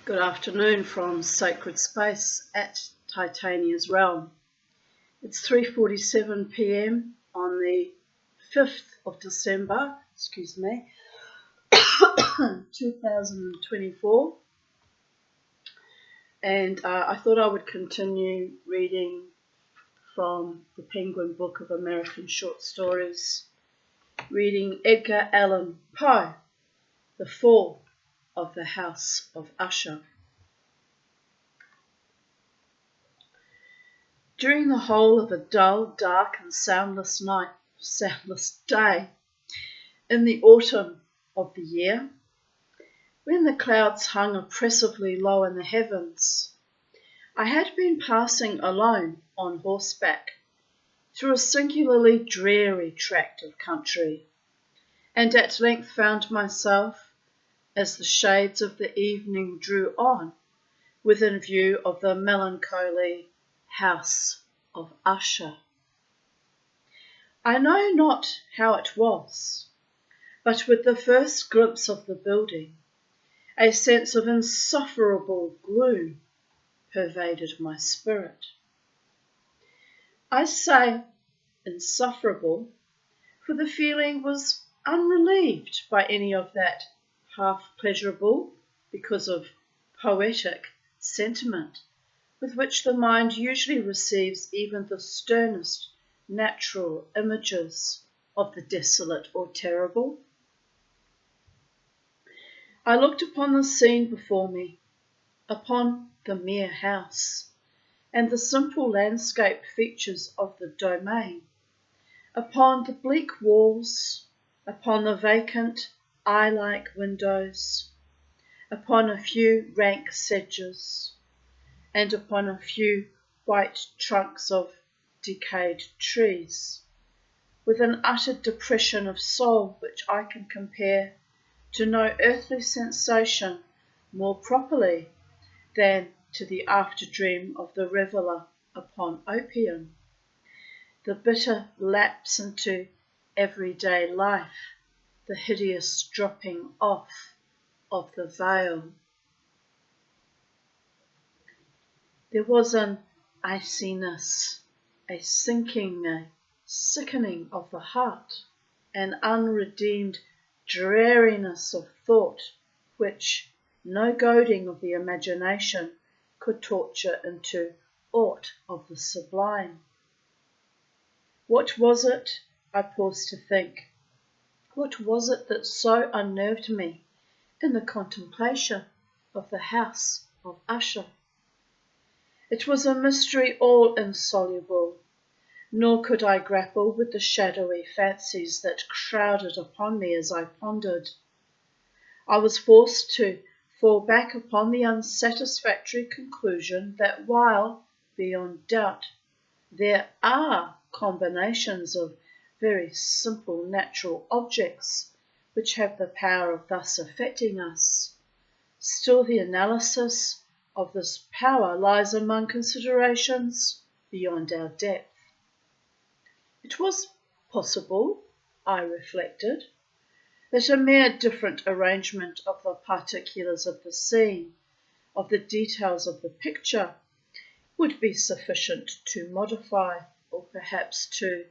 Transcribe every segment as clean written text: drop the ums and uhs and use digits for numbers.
Good afternoon from Sacred Space at Titania's Realm. It's 3:47 p.m. on the 5th of December, 2024, and I thought I would continue reading from the Penguin Book of American Short Stories, reading Edgar Allan Poe, The Fall of the House of Usher. During the whole of a dull, dark and soundless day, in the autumn of the year, when the clouds hung oppressively low in the heavens, I had been passing alone on horseback through a singularly dreary tract of country, and at length found myself, as the shades of the evening drew on, within view of the melancholy House of Usher. I know not how it was, but with the first glimpse of the building, a sense of insufferable gloom pervaded my spirit. I say insufferable, for the feeling was unrelieved by any of that half-pleasurable, because of poetic, sentiment with which the mind usually receives even the sternest natural images of the desolate or terrible. I looked upon the scene before me, upon the mere house, and the simple landscape features of the domain, upon the bleak walls, upon the vacant eye-like windows, upon a few rank sedges, and upon a few white trunks of decayed trees, with an utter depression of soul which I can compare to no earthly sensation more properly than to the after-dream of the reveller upon opium, the bitter lapse into everyday life, the hideous dropping off of the veil. There was an iciness, a sinking, a sickening of the heart, an unredeemed dreariness of thought which no goading of the imagination could torture into aught of the sublime. What was it, I paused to think, what was it that so unnerved me in the contemplation of the House of Usher? It was a mystery all insoluble, nor could I grapple with the shadowy fancies that crowded upon me as I pondered. I was forced to fall back upon the unsatisfactory conclusion that while, beyond doubt, there are combinations of very simple natural objects which have the power of thus affecting us, still the analysis of this power lies among considerations beyond our depth. It was possible, I reflected, that a mere different arrangement of the particulars of the scene, of the details of the picture, would be sufficient to modify, or perhaps to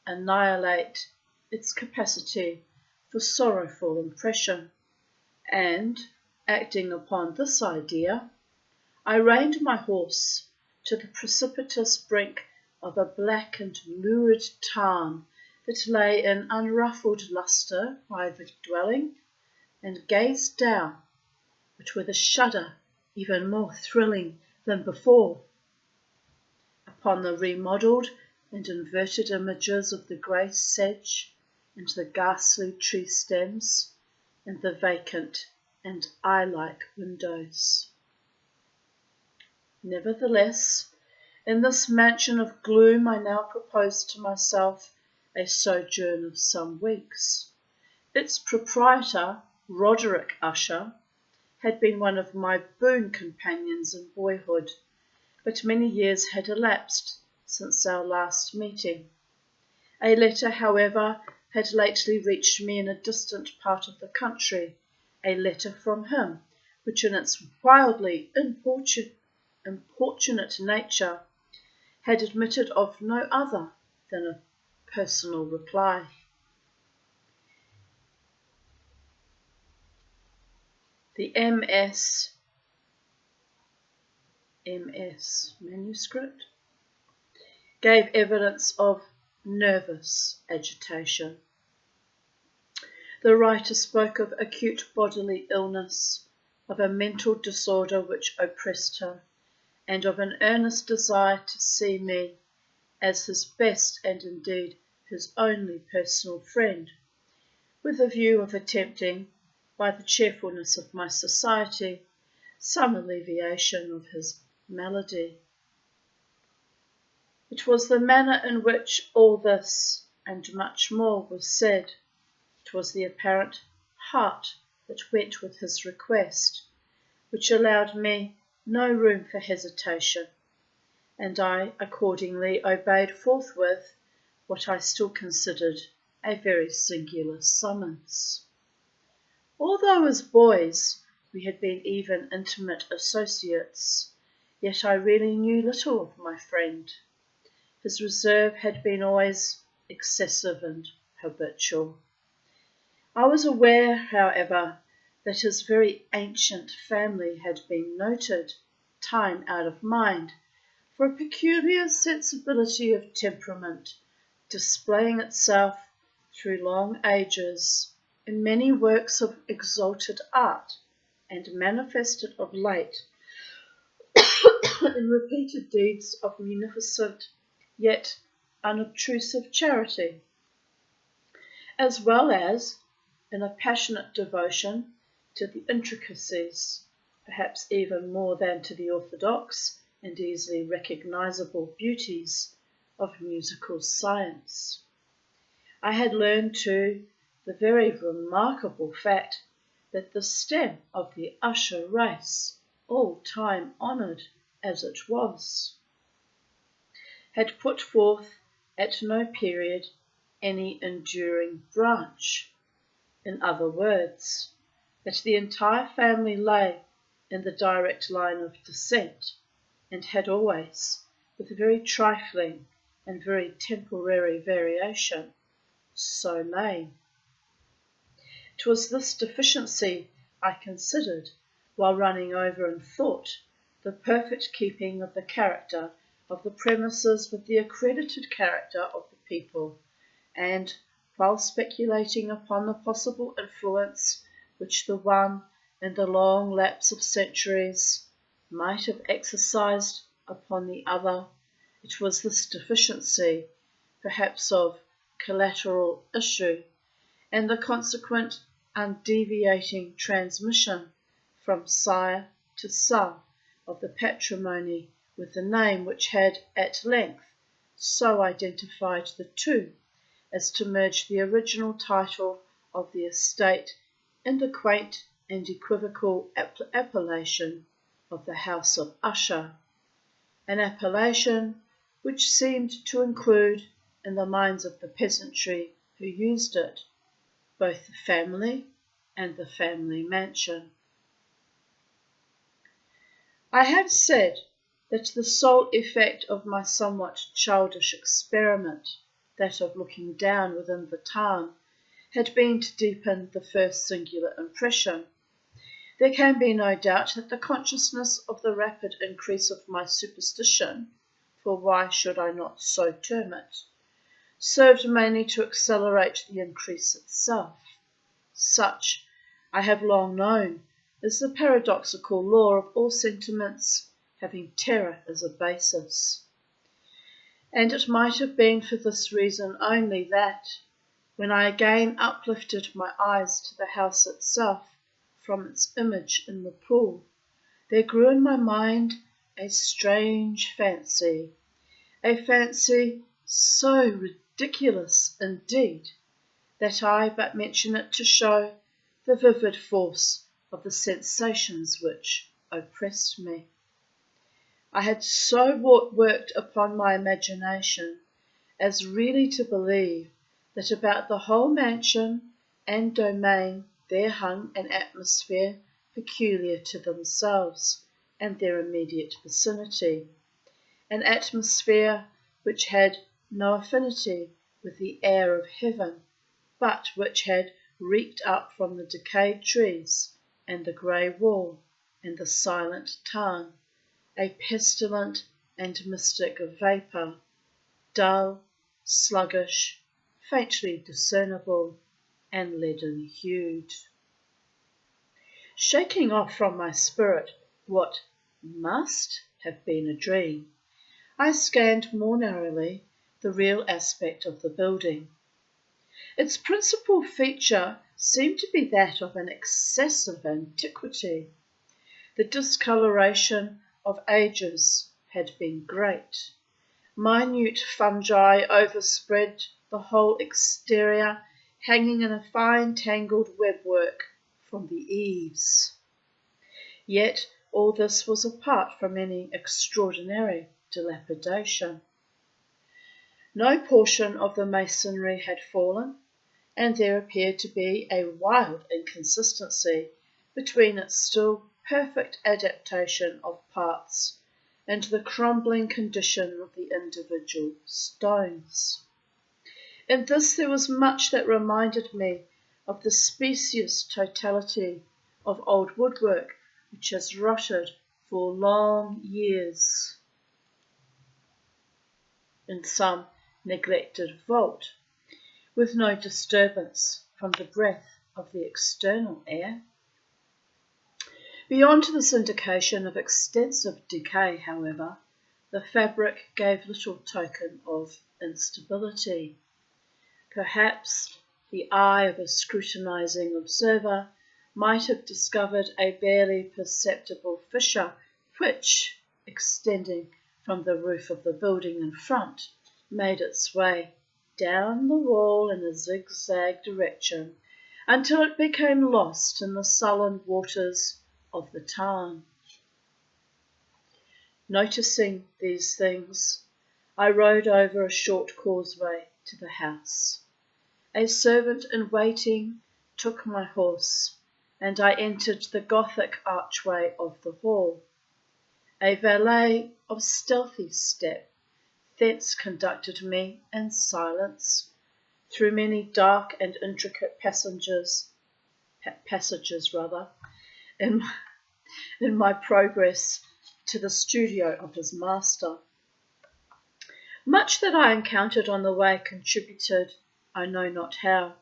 annihilate, its capacity for sorrowful impression, and, acting upon this idea, I reined my horse to the precipitous brink of a black and lurid tarn that lay in unruffled lustre by the dwelling, and gazed down, but with a shudder even more thrilling than before, upon the remodelled and inverted images of the grey sedge and the ghastly tree stems and the vacant and eye-like windows. Nevertheless, in this mansion of gloom I now proposed to myself a sojourn of some weeks. Its proprietor, Roderick Usher, had been one of my boon companions in boyhood, but many years had elapsed since our last meeting. A letter, however, had lately reached me in a distant part of the country, a letter from him, which in its wildly importunate nature had admitted of no other than a personal reply. The MS manuscript gave evidence of nervous agitation. The writer spoke of acute bodily illness, of a mental disorder which oppressed her, and of an earnest desire to see me as his best and indeed his only personal friend, with a view of attempting, by the cheerfulness of my society, some alleviation of his malady. It was the manner in which all this and much more was said, it was the apparent heart that went with his request, which allowed me no room for hesitation, and I accordingly obeyed forthwith what I still considered a very singular summons. Although as boys we had been even intimate associates, yet I really knew little of my friend. His reserve had been always excessive and habitual. I was aware, however, that his very ancient family had been noted, time out of mind, for a peculiar sensibility of temperament, displaying itself through long ages in many works of exalted art, and manifested of late in repeated deeds of munificent yet unobtrusive charity, as well as in a passionate devotion to the intricacies, perhaps even more than to the orthodox and easily recognizable beauties of musical science. I had learned, too, the very remarkable fact that the stem of the Usher race, all time honoured as it was, had put forth at no period any enduring branch. In other words, that the entire family lay in the direct line of descent, and had always, with a very trifling and very temporary variation, so lain. It was this deficiency I considered while running over in thought the perfect keeping of the character of the premises with the accredited character of the people, and while speculating upon the possible influence which the one, in the long lapse of centuries, might have exercised upon the other, it was this deficiency, perhaps of collateral issue, and the consequent undeviating transmission from sire to son of the patrimony with the name which had at length so identified the two as to merge the original title of the estate in the quaint and equivocal appellation of the House of Usher, an appellation which seemed to include, in the minds of the peasantry who used it, both the family and the family mansion. I have said that the sole effect of my somewhat childish experiment, that of looking down within the town, had been to deepen the first singular impression. There can be no doubt that the consciousness of the rapid increase of my superstition, for why should I not so term it, served mainly to accelerate the increase itself. Such, I have long known, is the paradoxical law of all sentiments having terror as a basis. And it might have been for this reason only that, when I again uplifted my eyes to the house itself from its image in the pool, there grew in my mind a strange fancy, a fancy so ridiculous indeed, that I but mention it to show the vivid force of the sensations which oppressed me. I had so worked upon my imagination as really to believe that about the whole mansion and domain there hung an atmosphere peculiar to themselves and their immediate vicinity, an atmosphere which had no affinity with the air of heaven, but which had reeked up from the decayed trees and the grey wall and the silent tarn, a pestilent and mystic vapour, dull, sluggish, faintly discernible, and leaden-hued. Shaking off from my spirit what must have been a dream, I scanned more narrowly the real aspect of the building. Its principal feature seemed to be that of an excessive antiquity. The discoloration of ages had been great. Minute fungi overspread the whole exterior, hanging in a fine tangled webwork from the eaves. Yet all this was apart from any extraordinary dilapidation. No portion of the masonry had fallen, and there appeared to be a wild inconsistency between its still perfect adaptation of parts and the crumbling condition of the individual stones. In this there was much that reminded me of the specious totality of old woodwork which has rotted for long years in some neglected vault, with no disturbance from the breath of the external air. Beyond this indication of extensive decay, however, the fabric gave little token of instability. Perhaps the eye of a scrutinizing observer might have discovered a barely perceptible fissure which, extending from the roof of the building in front, made its way down the wall in a zigzag direction until it became lost in the sullen waters of the tarn. Noticing these things, I rode over a short causeway to the house. A servant in waiting took my horse, and I entered the Gothic archway of the hall. A valet of stealthy step thence conducted me in silence through many dark and intricate passages in my progress to the studio of his master. Much that I encountered on the way contributed, I know not how,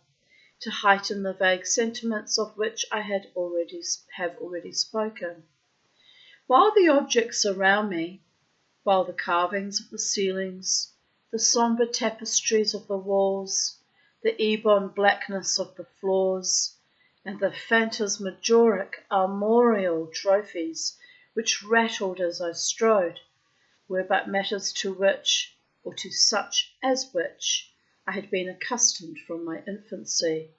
to heighten the vague sentiments of which I have already spoken. While the objects around me, while the carvings of the ceilings, the sombre tapestries of the walls, the ebon blackness of the floors, and the phantasmagoric armorial trophies which rattled as I strode, were but matters to which, or to such as which, I had been accustomed from my infancy,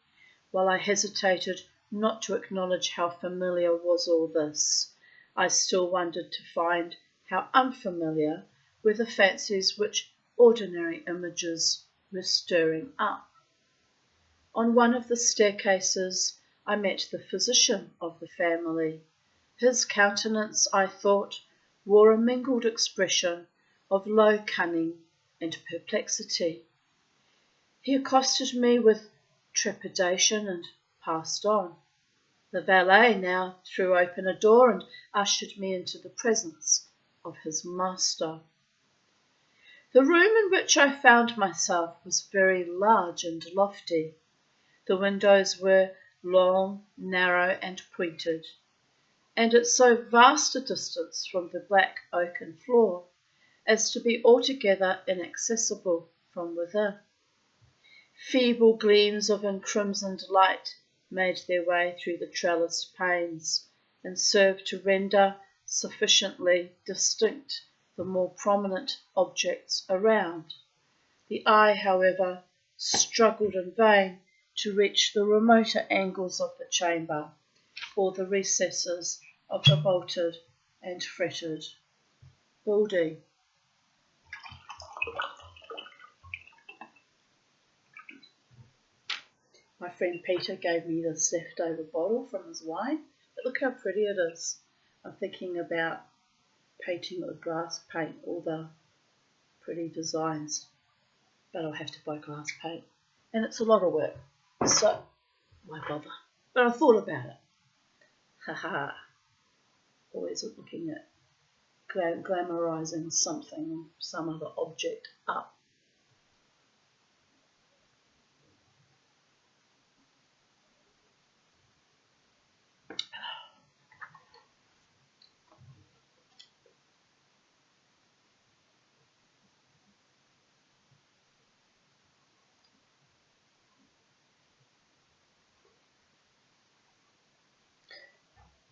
while I hesitated not to acknowledge how familiar was all this, I still wondered to find how unfamiliar were the fancies which ordinary images were stirring up. On one of the staircases I met the physician of the family. His countenance, I thought, wore a mingled expression of low cunning and perplexity. He accosted me with trepidation and passed on. The valet now threw open a door and ushered me into the presence of his master. The room in which I found myself was very large and lofty. The windows were long, narrow, and pointed, and at so vast a distance from the black oaken floor as to be altogether inaccessible from within. Feeble gleams of encrimsoned light made their way through the trellised panes, and served to render sufficiently distinct the more prominent objects around. The eye, however, struggled in vain to reach the remoter angles of the chamber, or the recesses of the vaulted and fretted building. My friend Peter gave me this leftover bottle from his wine. But look how pretty it is. I'm thinking about painting it with glass paint, all the pretty designs. But I'll have to buy glass paint. And it's a lot of work. So, why bother? But I thought about it. Haha. Always looking at glamorizing something or some other object up.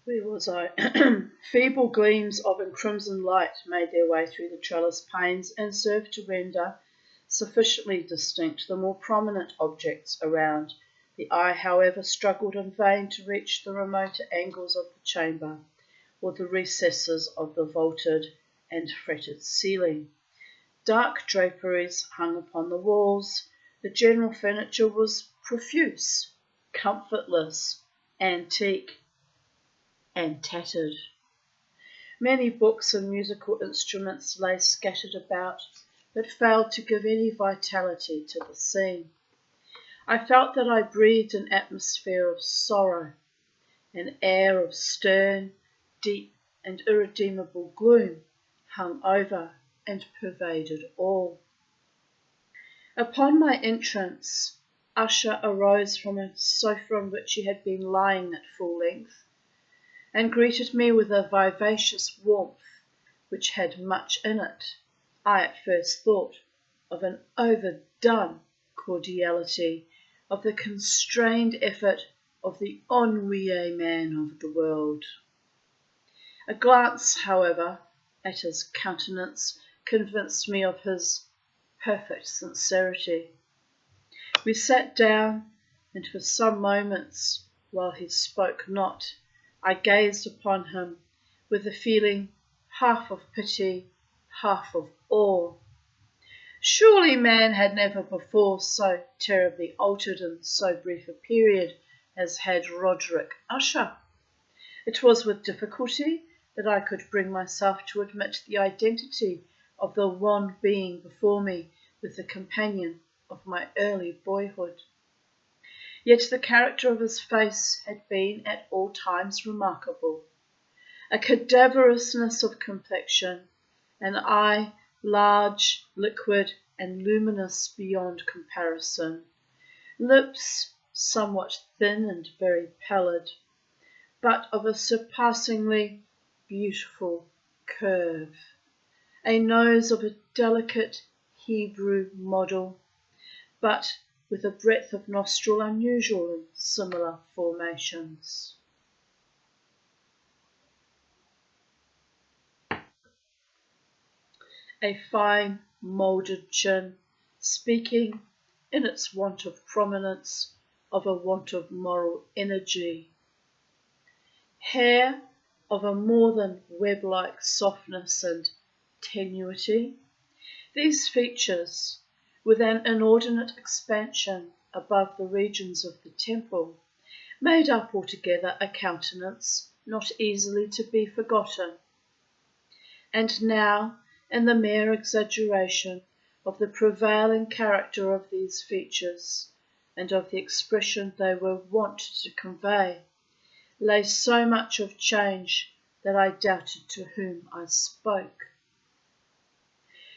Where was I? Feeble gleams of encrimsoned light made their way through the trellis panes and served to render sufficiently distinct the more prominent objects around. The eye, however, struggled in vain to reach the remoter angles of the chamber, or the recesses of the vaulted and fretted ceiling. Dark draperies hung upon the walls. The general furniture was profuse, comfortless, antique, and tattered. Many books and musical instruments lay scattered about, but failed to give any vitality to the scene. I felt that I breathed an atmosphere of sorrow, an air of stern, deep, and irredeemable gloom hung over and pervaded all. Upon my entrance, Usher arose from a sofa on which he had been lying at full length, and greeted me with a vivacious warmth which had much in it. I at first thought of an overdone cordiality, of the constrained effort of the ennuyé man of the world. A glance, however, at his countenance convinced me of his perfect sincerity. We sat down, and for some moments, while he spoke not, I gazed upon him with a feeling half of pity, half of awe. Surely man had never before so terribly altered in so brief a period as had Roderick Usher. It was with difficulty that I could bring myself to admit the identity of the wan being before me with the companion of my early boyhood. Yet the character of his face had been at all times remarkable. A cadaverousness of complexion, an eye large, liquid, and luminous beyond comparison, lips somewhat thin and very pallid, but of a surpassingly beautiful curve, a nose of a delicate Hebrew model, but with a breadth of nostril unusual in similar formations. A fine moulded chin, speaking, in its want of prominence, of a want of moral energy. Hair of a more than web-like softness and tenuity. These features, with an inordinate expansion above the regions of the temple, made up altogether a countenance not easily to be forgotten. And now, in the mere exaggeration of the prevailing character of these features, and of the expression they were wont to convey, lay so much of change that I doubted to whom I spoke.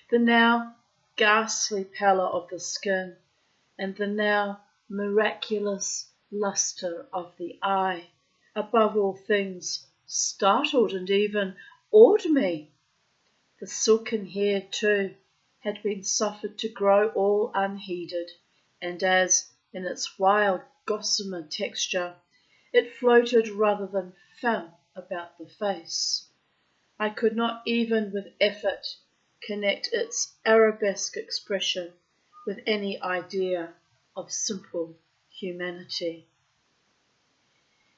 The now ghastly pallor of the skin, and the now miraculous lustre of the eye, above all things, startled and even awed me. The silken hair, too, had been suffered to grow all unheeded, and as, in its wild gossamer texture, it floated rather than fell about the face, I could not even with effort connect its arabesque expression with any idea of simple humanity.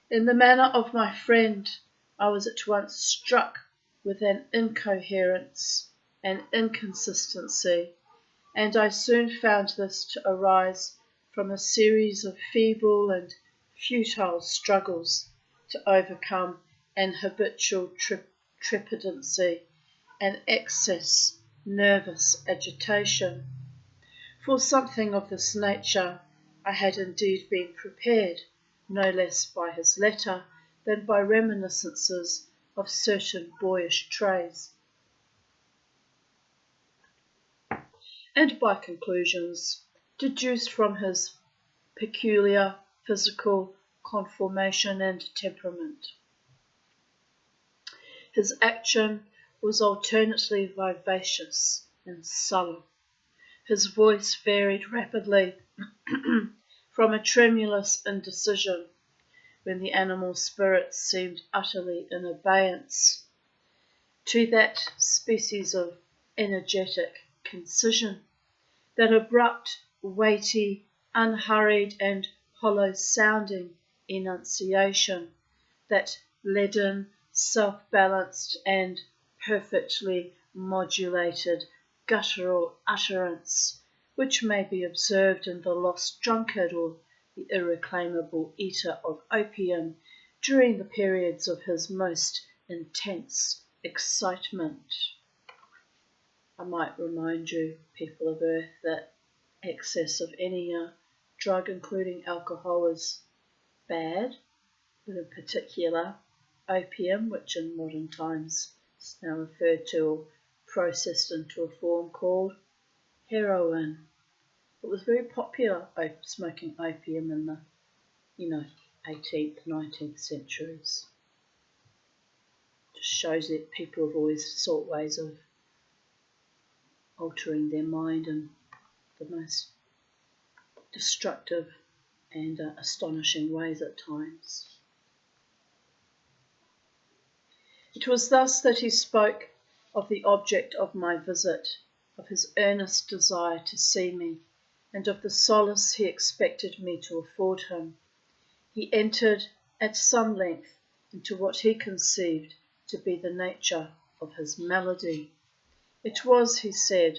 In the manner of my friend, I was at once struck with an incoherence, an inconsistency, and I soon found this to arise from a series of feeble and futile struggles to overcome an habitual trepidancy and excess nervous agitation. For something of this nature I had indeed been prepared, no less by his letter than by reminiscences of certain boyish traits, and by conclusions deduced from his peculiar physical conformation and temperament. His action was alternately vivacious and sullen. His voice varied rapidly from a tremulous indecision, when the animal spirits seemed utterly in abeyance, to that species of energetic concision, that abrupt, weighty, unhurried and hollow-sounding enunciation, that leaden, self-balanced and perfectly modulated guttural utterance, which may be observed in the lost drunkard or the irreclaimable eater of opium during the periods of his most intense excitement. I might remind you, people of Earth, that excess of any drug, including alcohol, is bad, but in particular opium, which in modern times is now referred to or processed into a form called heroin. It was very popular smoking opium in the 18th, 19th centuries. Just shows that people have always sought ways of altering their mind in the most destructive and astonishing ways at times. It was thus that he spoke of the object of my visit, of his earnest desire to see me, and of the solace he expected me to afford him. He entered at some length into what he conceived to be the nature of his malady. It was, he said,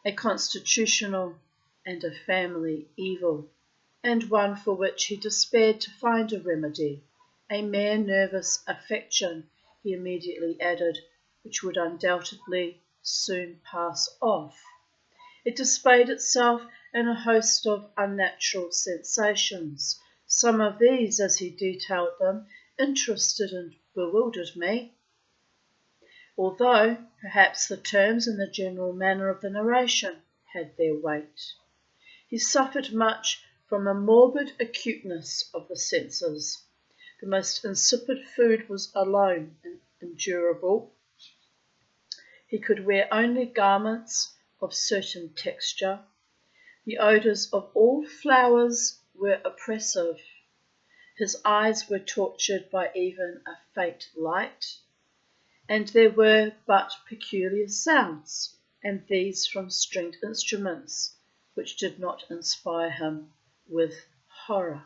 a constitutional and a family evil, and one for which he despaired to find a remedy, a mere nervous affection, he immediately added, which would undoubtedly soon pass off. It displayed itself in a host of unnatural sensations. Some of these, as he detailed them, interested and bewildered me, although perhaps the terms and the general manner of the narration had their weight. He suffered much from a morbid acuteness of the senses. The most insipid food was alone endurable. He could wear only garments of certain texture. The odours of all flowers were oppressive. His eyes were tortured by even a faint light, and there were but peculiar sounds, and these from stringed instruments, which did not inspire him with horror.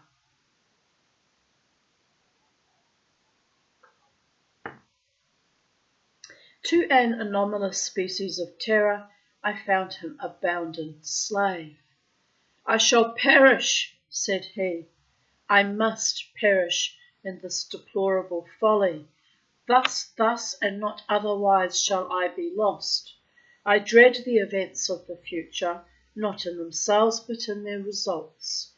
To an anomalous species of terror I found him a bounden slave. "I shall perish," said he. "I must perish in this deplorable folly. Thus, and not otherwise shall I be lost. I dread the events of the future, not in themselves, but in their results.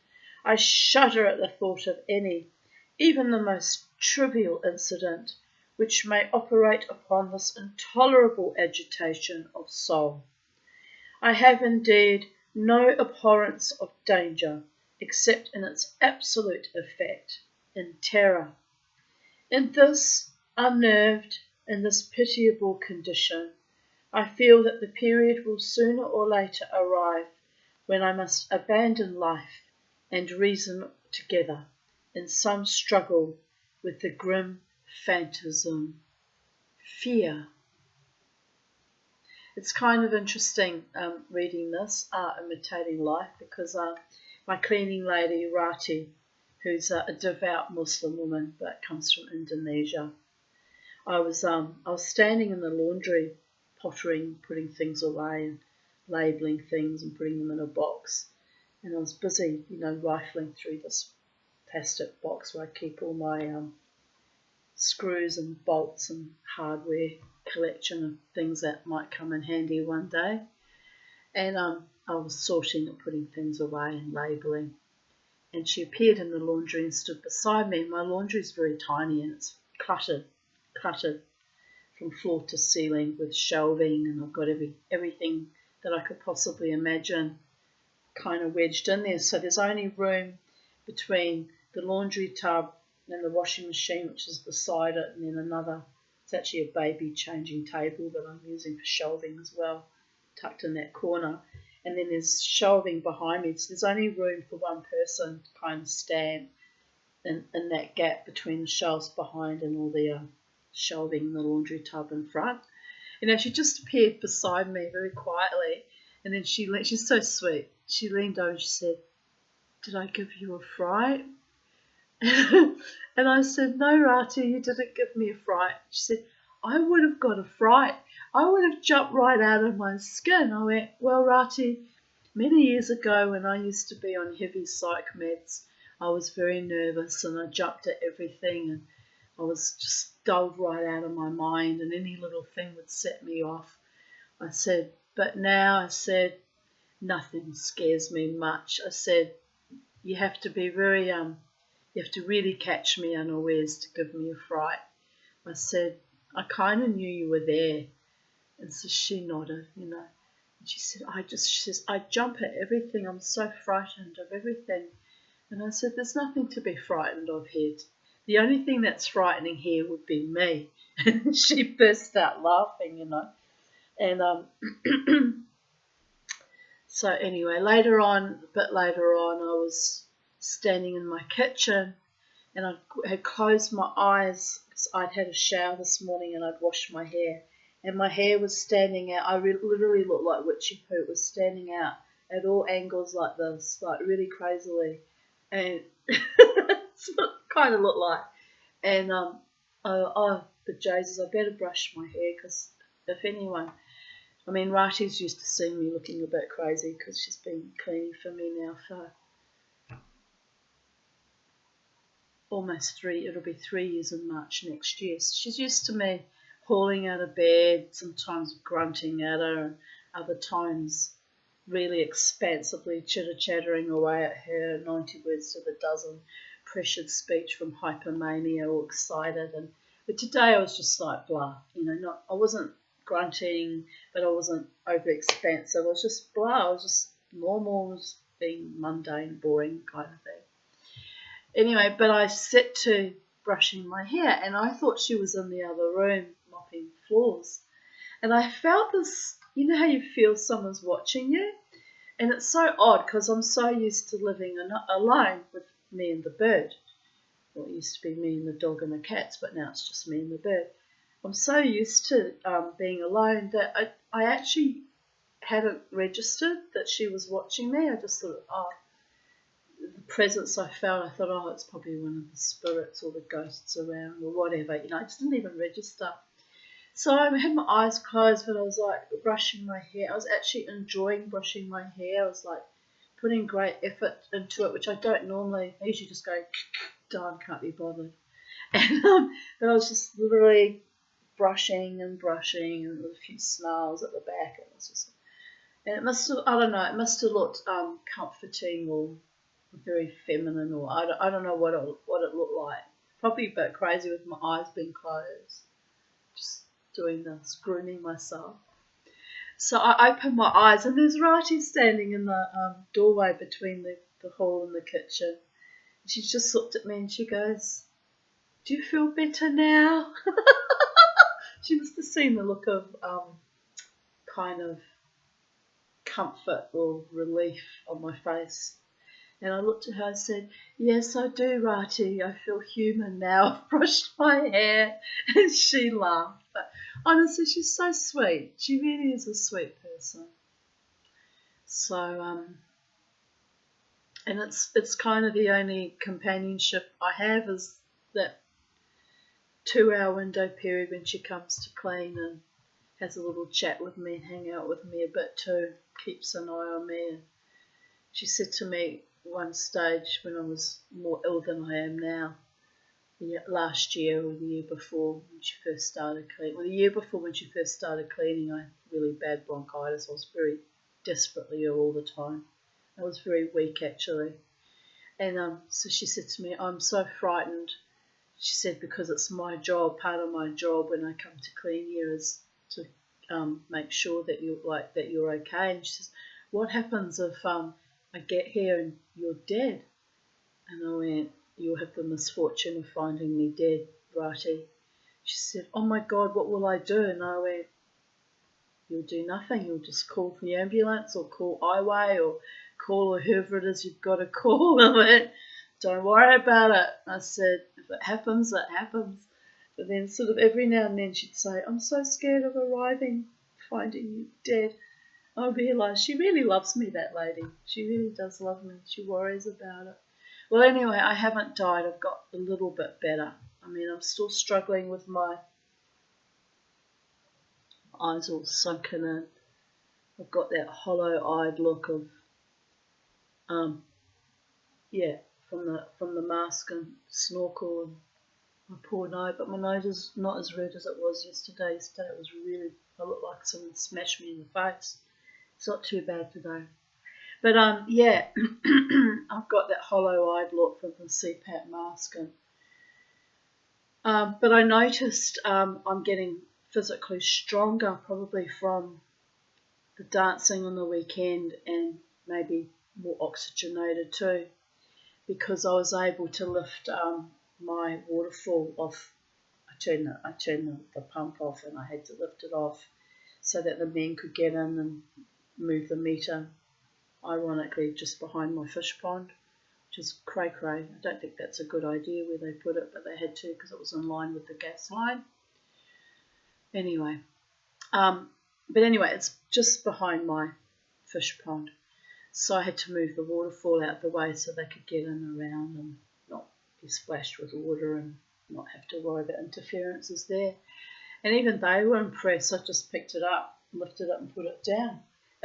I shudder at the thought of any, even the most trivial incident, which may operate upon this intolerable agitation of soul. I have indeed no abhorrence of danger, except in its absolute effect, in terror. In this unnerved, in this pitiable condition, I feel that the period will sooner or later arrive when I must abandon life and reason together in some struggle with the grim phantasm, fear." It's kind of interesting reading this, Imitating Life, because my cleaning lady, Rati, who's a devout Muslim woman but comes from Indonesia, I was standing in the laundry, pottering, putting things away and labelling things and putting them in a box, and I was busy, rifling through this plastic box where I keep all my screws and bolts and hardware collection of things that might come in handy one day. And I was sorting and putting things away and labelling. And she appeared in the laundry and stood beside me. And my laundry is very tiny and it's cluttered from floor to ceiling with shelving, and I've got everything that I could possibly imagine kind of wedged in there. So there's only room between the laundry tub and the washing machine, which is beside it, and then another, it's actually a baby changing table that I'm using for shelving as well, tucked in that corner. And then there's shelving behind me, so there's only room for one person to kind of stand in that gap between the shelves behind and all the shelving in the laundry tub in front. And she just appeared beside me very quietly, and then she's so sweet. She leaned over and she said, "Did I give you a fright?" And I said, "No, Rati, you didn't give me a fright." She said, "I would have got a fright. I would have jumped right out of my skin." I went, "Well, Rati, many years ago when I used to be on heavy psych meds, I was very nervous and I jumped at everything and I was just dove right out of my mind and any little thing would set me off." I said, "But now," I said, "nothing scares me much." I said, "You have to be very, you have to really catch me unawares to give me a fright." I said, "I kind of knew you were there." And so she nodded, And she said, she says, "I jump at everything. I'm so frightened of everything." And I said, "There's nothing to be frightened of here. The only thing that's frightening here would be me." And she burst out laughing, And so anyway, a bit later on, I was standing in my kitchen and I had closed my eyes because I'd had a shower this morning and I'd washed my hair. And my hair was standing out. I literally looked like Witchy Poo. It was standing out at all angles like this, like really crazily. And that's what it kind of looked like. And but Jesus, I better brush my hair because if anyone, Rati's used to seeing me looking a bit crazy because she's been cleaning for me now for almost it'll be 3 years in March next year. So she's used to me hauling out of bed, sometimes grunting at her, and other times really expansively chitter-chattering away at her, 90 words to the dozen, pressured speech from hypermania, all excited. But today I was just like blah, I wasn't grunting, but I wasn't over expansive. I was just blah. I was just normal, just being mundane, boring kind of thing. Anyway, but I set to brushing my hair, and I thought she was in the other room mopping floors. And I felt this, how you feel someone's watching you? And it's so odd because I'm so used to living alone with me and the bird. Well, it used to be me and the dog and the cats, but now it's just me and the bird. I'm so used to being alone that I actually hadn't registered that she was watching me. I just thought, the presence I felt, I thought, it's probably one of the spirits or the ghosts around or whatever. I just didn't even register. So I had my eyes closed, but I was like brushing my hair. I was actually enjoying brushing my hair. I was like putting great effort into it, which I don't normally. I usually just go, darn, can't be bothered. And but I was just literally brushing and with a few snarls at the back. And it must have, I don't know, it must have looked comforting or very feminine, or I don't know what it looked like. Probably a bit crazy with my eyes being closed, just doing this, grooming myself. So I opened my eyes and there's Rati standing in the doorway between the hall and the kitchen. She just looked at me and she goes, "Do you feel better now?" She must have seen the look of kind of comfort or relief on my face. And I looked at her and said, "Yes, I do, Rati. I feel human now. I've brushed my hair." And she laughed. But honestly, she's so sweet. She really is a sweet person. So, and it's kind of the only companionship I have is that 2-hour window period when she comes to clean and has a little chat with me and hang out with me a bit too, keeps an eye on me. And she said to me one stage when I was more ill than I am now, last year or the year before when she first started cleaning. Well, the year before when she first started cleaning, I had really bad bronchitis. I was very desperately ill all the time. I was very weak actually. And so she said to me, I'm so frightened. She said, because it's my job, part of my job when I come to clean here is to make sure that you're okay. And she says, what happens if I get here and you're dead? And I went, you'll have the misfortune of finding me dead, Rati. She said, oh my God, what will I do? And I went, you'll do nothing. You'll just call the ambulance or call Highway or call whoever it is you've got to call. I went, don't worry about it. I said, if it happens, it happens. But then sort of every now and then she'd say, I'm so scared of arriving, finding you dead. I realised she really loves me, that lady. She really does love me. She worries about it. Well, anyway, I haven't died. I've got a little bit better. I mean, I'm still struggling with my eyes all sunken in. I've got that hollow-eyed look of, from the mask and snorkel and my poor nose. But my nose is not as red as it was yesterday. Yesterday it was really, I looked like someone smashed me in the face. It's not too bad today. But I've got that hollow-eyed look from the CPAP mask, and but I noticed I'm getting physically stronger, probably from the dancing on the weekend and maybe more oxygenated too, because I was able to lift my waterfall off. I turned the pump off, and I had to lift it off so that the men could get in and move the meter. Ironically, just behind my fish pond, which is cray-cray. I don't think that's a good idea where they put it, but they had to because it was in line with the gas line. Anyway, it's just behind my fish pond. So I had to move the waterfall out the way so they could get in and around and not be splashed with water and not have to worry about interferences there. And even they were impressed. I just picked it up, lifted it and put it down.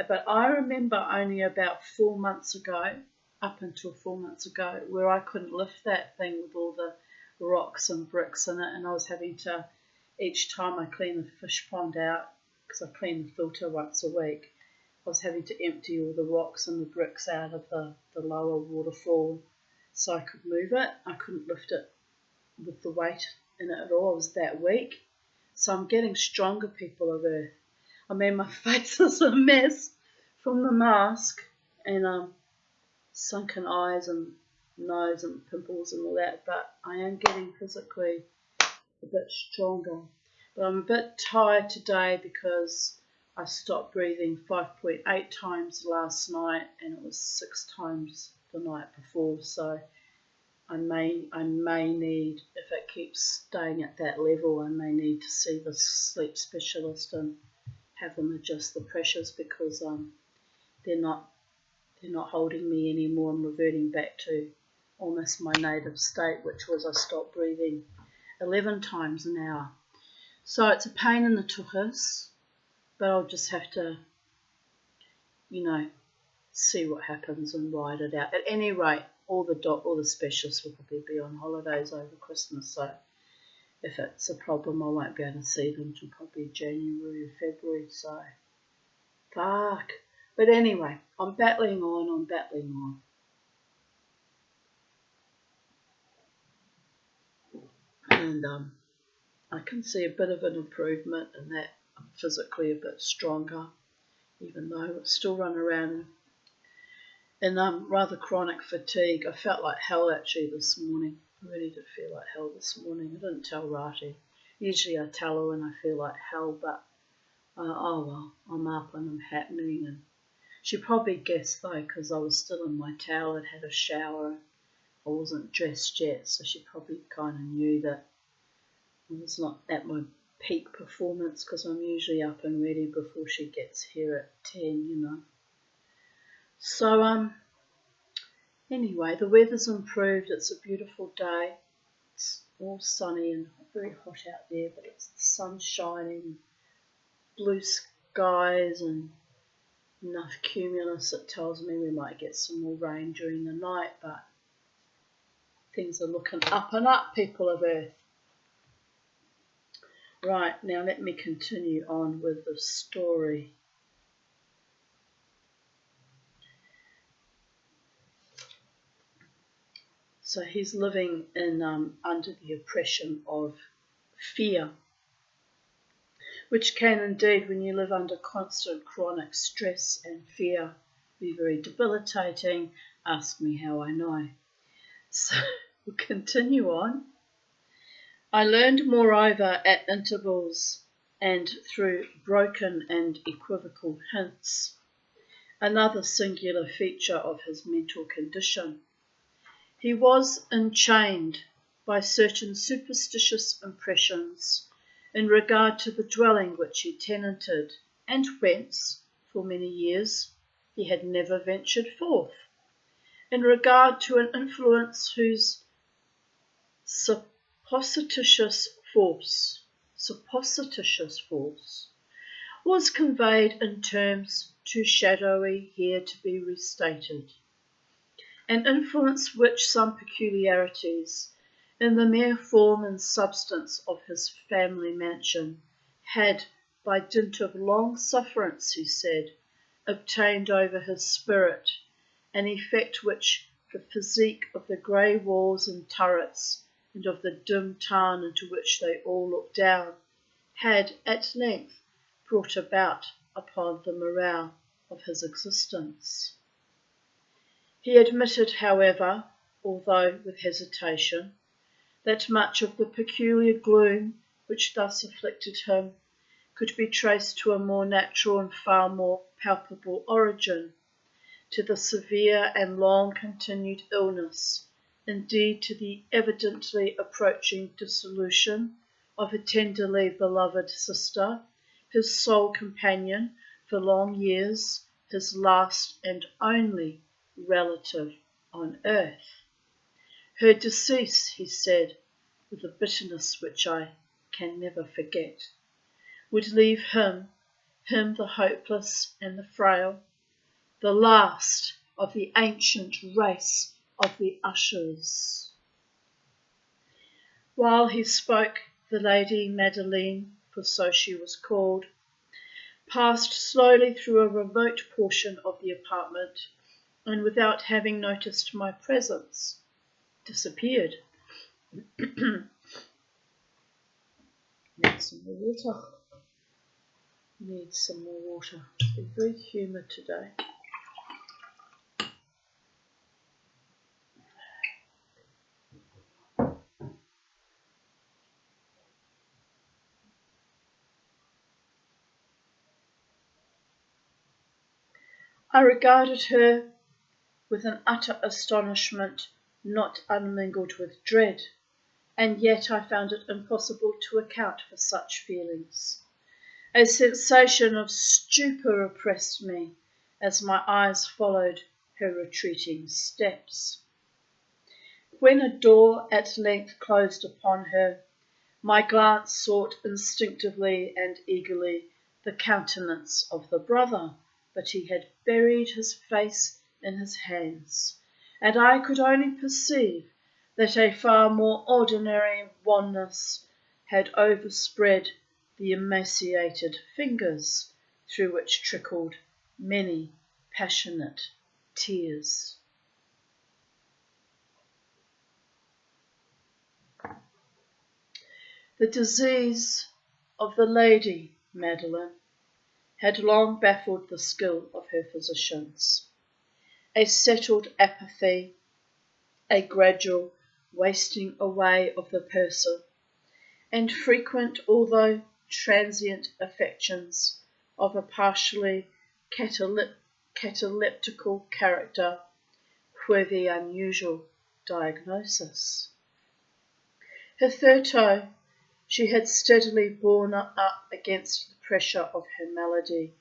But I remember only about 4 months ago, up until 4 months ago, where I couldn't lift that thing with all the rocks and bricks in it, and I was having to, each time I clean the fish pond out, because I clean the filter once a week, I was having to empty all the rocks and the bricks out of the lower waterfall so I could move it. I couldn't lift it with the weight in it at all. I was that weak. So I'm getting stronger, people of Earth. I mean, my face is a mess from the mask and sunken eyes and nose and pimples and all that, but I am getting physically a bit stronger. But I'm a bit tired today because I stopped breathing 5.8 times last night, and it was 6 times the night before. So I may need, if it keeps staying at that level, I may need to see the sleep specialist and have them adjust the pressures, because they're not holding me anymore. I'm reverting back to almost my native state, which was I stopped breathing 11 times an hour. So it's a pain in the tuhus, but I'll just have to, see what happens and ride it out. At any rate, all the specialists will probably be on holidays over Christmas, so if it's a problem, I won't be able to see them till probably January or February, so fuck. But anyway, I'm battling on. And I can see a bit of an improvement in that I'm physically a bit stronger, even though I still run around in rather chronic fatigue. I felt like hell actually this morning. I really did feel like hell this morning. I didn't tell Rati. Usually I tell her when I feel like hell, but oh well, I'm up and I'm happening. And she probably guessed though, because I was still in my towel and had a shower. I wasn't dressed yet, so she probably kind of knew that I was not at my peak performance, because I'm usually up and ready before she gets here at 10, So anyway, the weather's improved. It's a beautiful day. It's all sunny and very hot out there, but it's the sun shining, blue skies and enough cumulus. It tells me we might get some more rain during the night, but Things are looking up and up, people of Earth. Right, now let me continue on with the story. So he's living in under the oppression of fear, which can indeed, when you live under constant chronic stress and fear, be very debilitating. Ask me how I know. So we'll continue on. I learned, moreover, at intervals and through broken and equivocal hints, another singular feature of his mental condition. He was enchained by certain superstitious impressions in regard to the dwelling which he tenanted, and whence, for many years, he had never ventured forth, in regard to an influence whose supposititious force was conveyed in terms too shadowy here to be restated, an influence which some peculiarities in the mere form and substance of his family mansion had, by dint of long sufferance, he said, obtained over his spirit, an effect which the physique of the grey walls and turrets, and of the dim town into which they all looked down, had at length brought about upon the morale of his existence. He admitted, however, although with hesitation, that much of the peculiar gloom which thus afflicted him could be traced to a more natural and far more palpable origin, to the severe and long-continued illness, indeed to the evidently approaching dissolution of a tenderly beloved sister, his sole companion for long years, his last and only relative on earth. Her decease, he said, with a bitterness which I can never forget, would leave him the hopeless and the frail, the last of the ancient race of the Ushers. While he spoke, the Lady Madeleine, for so she was called, passed slowly through a remote portion of the apartment, and without having noticed my presence, disappeared. Need some more water. Need some more water. It's been very humid today. I regarded her with an utter astonishment not unmingled with dread, and yet I found it impossible to account for such feelings. A sensation of stupor oppressed me as my eyes followed her retreating steps. When a door at length closed upon her, my glance sought instinctively and eagerly the countenance of the brother, but he had buried his face in his hands, and I could only perceive that a far more ordinary wanness had overspread the emaciated fingers, through which trickled many passionate tears. The disease of the Lady Madeleine had long baffled the skill of her physicians. A settled apathy, a gradual wasting away of the person, and frequent although transient affections of a partially cataleptical character were the unusual diagnosis. Hitherto she had steadily borne up against the pressure of her malady,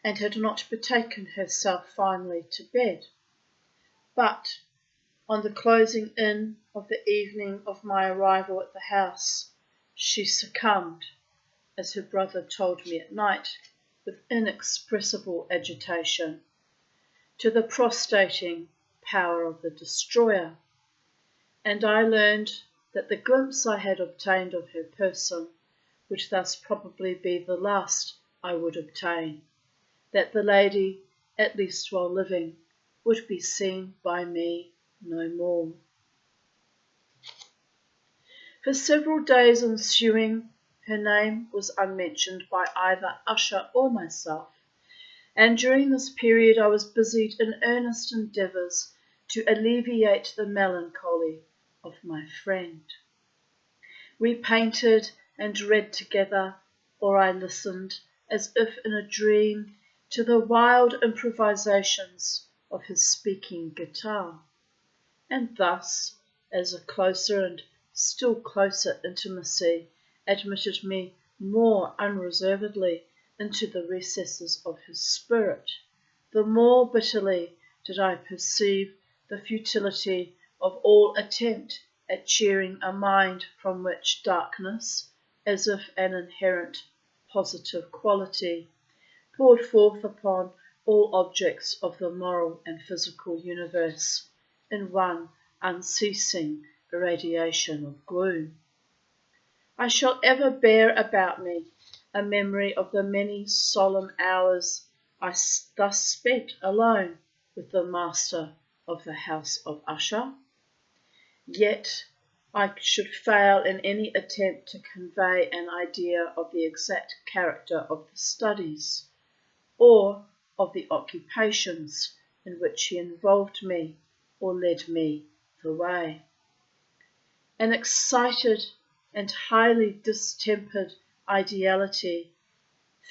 and had not betaken herself finally to bed. But, on the closing in of the evening of my arrival at the house, she succumbed, as her brother told me at night, with inexpressible agitation, to the prostrating power of the destroyer, and I learned that the glimpse I had obtained of her person would thus probably be the last I would obtain, that the lady, at least while living, would be seen by me no more. For several days ensuing, her name was unmentioned by either Usher or myself, and during this period I was busied in earnest endeavours to alleviate the melancholy of my friend. We painted and read together, or I listened, as if in a dream, to the wild improvisations of his speaking guitar. And thus, as a closer and still closer intimacy admitted me more unreservedly into the recesses of his spirit, the more bitterly did I perceive the futility of all attempt at cheering a mind from which darkness, as if an inherent positive quality, poured forth upon all objects of the moral and physical universe in one unceasing irradiation of gloom. I shall ever bear about me a memory of the many solemn hours I thus spent alone with the master of the house of Usher. Yet I should fail in any attempt to convey an idea of the exact character of the studies, or of the occupations in which he involved me or led me the way. An excited and highly distempered ideality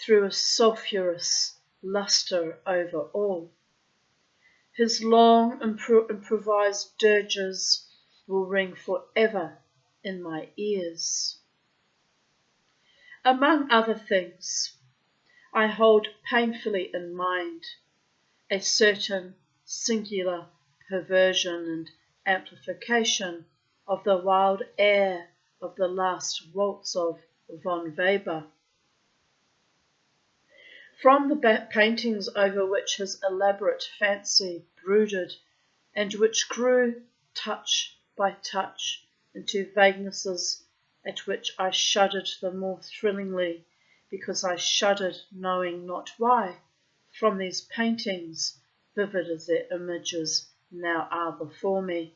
threw a sulphurous lustre over all. His long improvised dirges will ring forever in my ears. Among other things, I hold painfully in mind a certain singular perversion and amplification of the wild air of the last waltz of von Weber. From the paintings over which his elaborate fancy brooded, and which grew touch by touch into vaguenesses at which I shuddered the more thrillingly because I shuddered knowing not why, from these paintings, vivid as their images now are before me,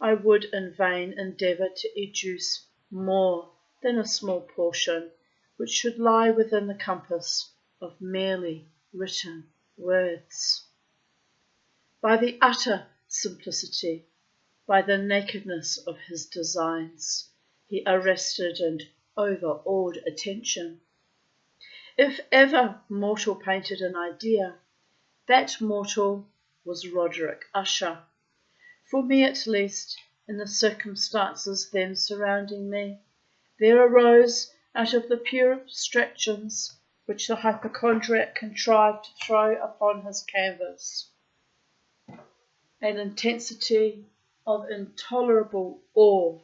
I would in vain endeavour to educe more than a small portion which should lie within the compass of merely written words. By the utter simplicity, by the nakedness of his designs, he arrested and overawed attention. If ever mortal painted an idea, that mortal was Roderick Usher. For me at least, in the circumstances then surrounding me, there arose out of the pure abstractions which the hypochondriac contrived to throw upon his canvas an intensity of intolerable awe,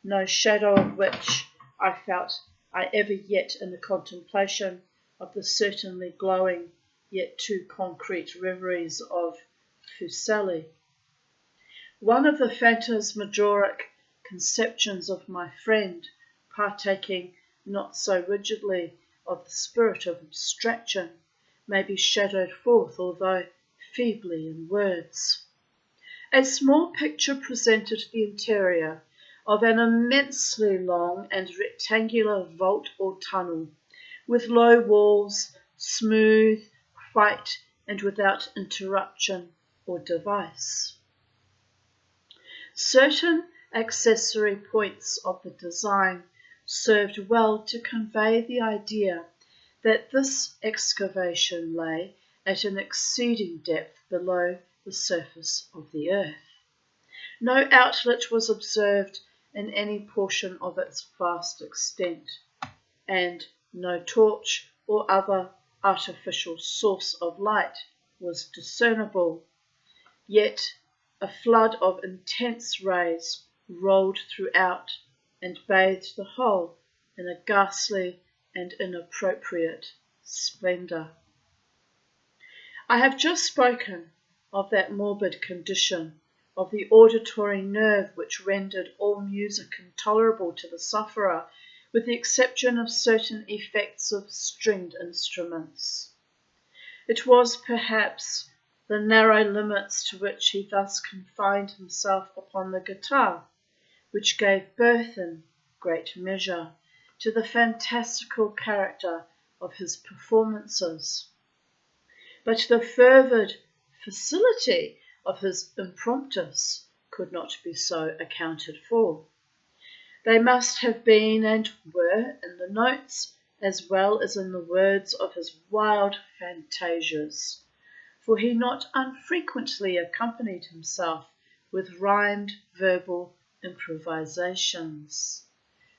no shadow of which I felt I ever yet in the contemplation of the certainly glowing yet too concrete reveries of Fuseli. One of the phantasmagoric conceptions of my friend, partaking not so rigidly of the spirit of abstraction, may be shadowed forth, although feebly, in words. A small picture presented the interior of an immensely long and rectangular vault or tunnel, with low walls, smooth, white, and without interruption or device. Certain accessory points of the design served well to convey the idea that this excavation lay at an exceeding depth below the surface of the earth. No outlet was observed in any portion of its vast extent, and no torch or other artificial source of light was discernible, yet a flood of intense rays rolled throughout and bathed the whole in a ghastly and inappropriate splendour. I have just spoken of that morbid condition of the auditory nerve which rendered all music intolerable to the sufferer, with the exception of certain effects of stringed instruments. It was perhaps the narrow limits to which he thus confined himself upon the guitar, which gave birth in great measure to the fantastical character of his performances. But the fervid facility of his impromptus could not be so accounted for. They must have been and were in the notes as well as in the words of his wild fantasias, for he not unfrequently accompanied himself with rhymed verbal improvisations,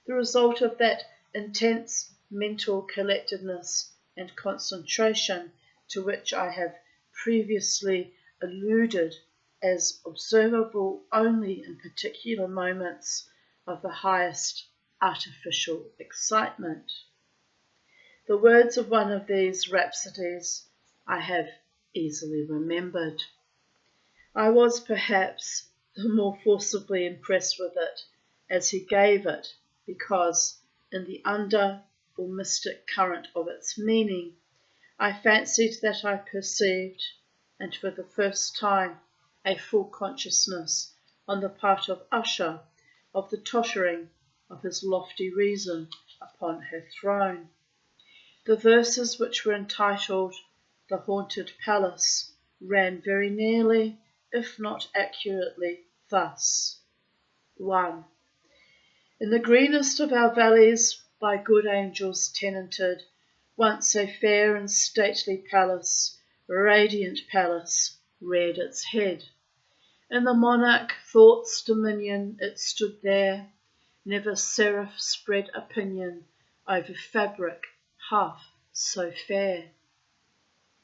the result of that intense mental collectedness and concentration to which I have previously alluded as observable only in particular moments of the highest artificial excitement. The words of one of these rhapsodies I have easily remembered. I was perhaps the more forcibly impressed with it as he gave it, because in the under or mystic current of its meaning, I fancied that I perceived, and for the first time, a full consciousness on the part of Usher of the tottering of his lofty reason upon her throne. The verses which were entitled The Haunted Palace ran very nearly, if not accurately, thus. 1. In the greenest of our valleys, by good angels tenanted, once a fair and stately palace, radiant palace, reared its head. In the monarch thought's dominion it stood there, never seraph spread a pinion over fabric half so fair.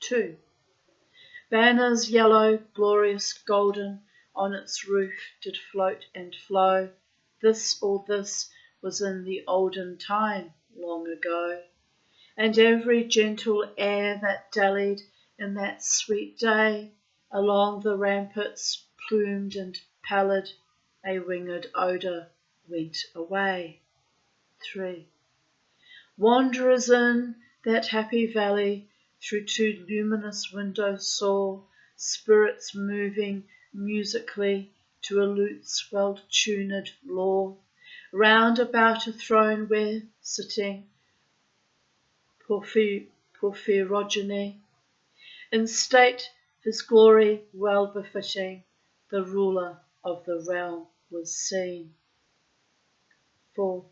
2. Banners yellow, glorious, golden, on its roof did float and flow. All this was in the olden time, long ago. And every gentle air that dallied in that sweet day, along the ramparts, plumed and pallid, a winged odour went away. 3. Wanderers in that happy valley through two luminous windows saw spirits moving musically to a lute's well-tuned law, round about a throne where, sitting, Porphyrogene, in state his glory well befitting, the ruler of the realm was seen. 4.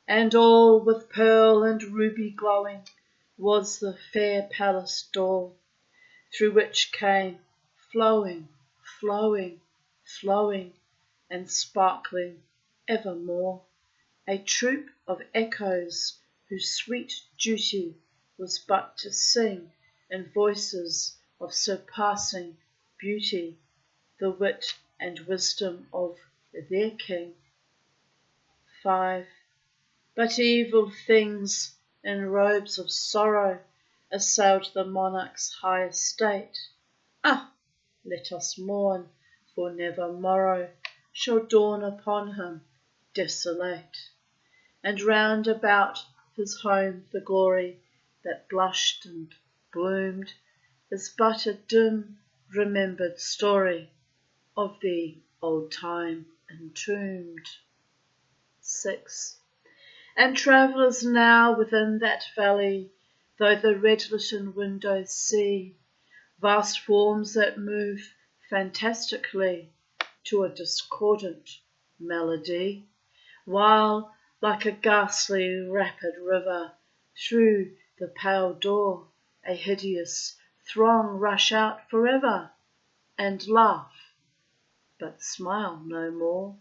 And all with pearl and ruby glowing was the fair palace door, through which came flowing, flowing, flowing, and sparkling evermore, a troop of echoes whose sweet duty was but to sing in voices of surpassing beauty the wit and wisdom of their king. 5. But evil things in robes of sorrow assailed the monarch's high estate. Ah, let us mourn, for never morrow shall dawn upon him desolate. And round about his home the glory that blushed and bloomed is but a dim remembered story of the old time entombed. 6. And travellers now within that valley, though the red-litten windows see vast forms that move fantastically to a discordant melody, while, like a ghastly rapid river, through the pale door a hideous throng rush out forever, and laugh, but smile no more.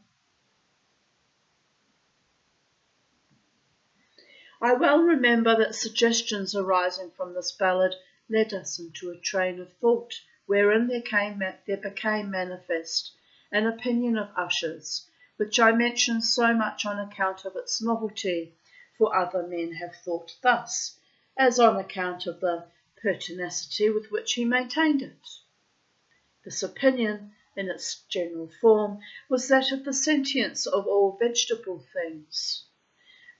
I well remember that suggestions arising from this ballad led us into a train of thought wherein there became manifest an opinion of Usher's, which I mention so much on account of its novelty, for other men have thought thus, as on account of the pertinacity with which he maintained it. This opinion in its general form, was that of the sentience of all vegetable things.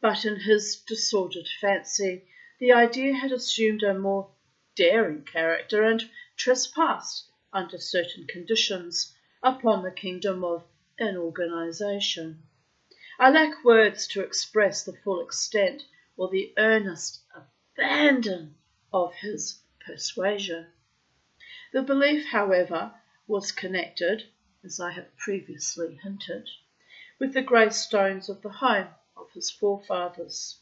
But in his disordered fancy, the idea had assumed a more daring character and trespassed, under certain conditions, upon the kingdom of inorganization. I lack words to express the full extent or the earnest abandon of his persuasion. The belief, however, was connected, as I have previously hinted, with the grey stones of the home of his forefathers.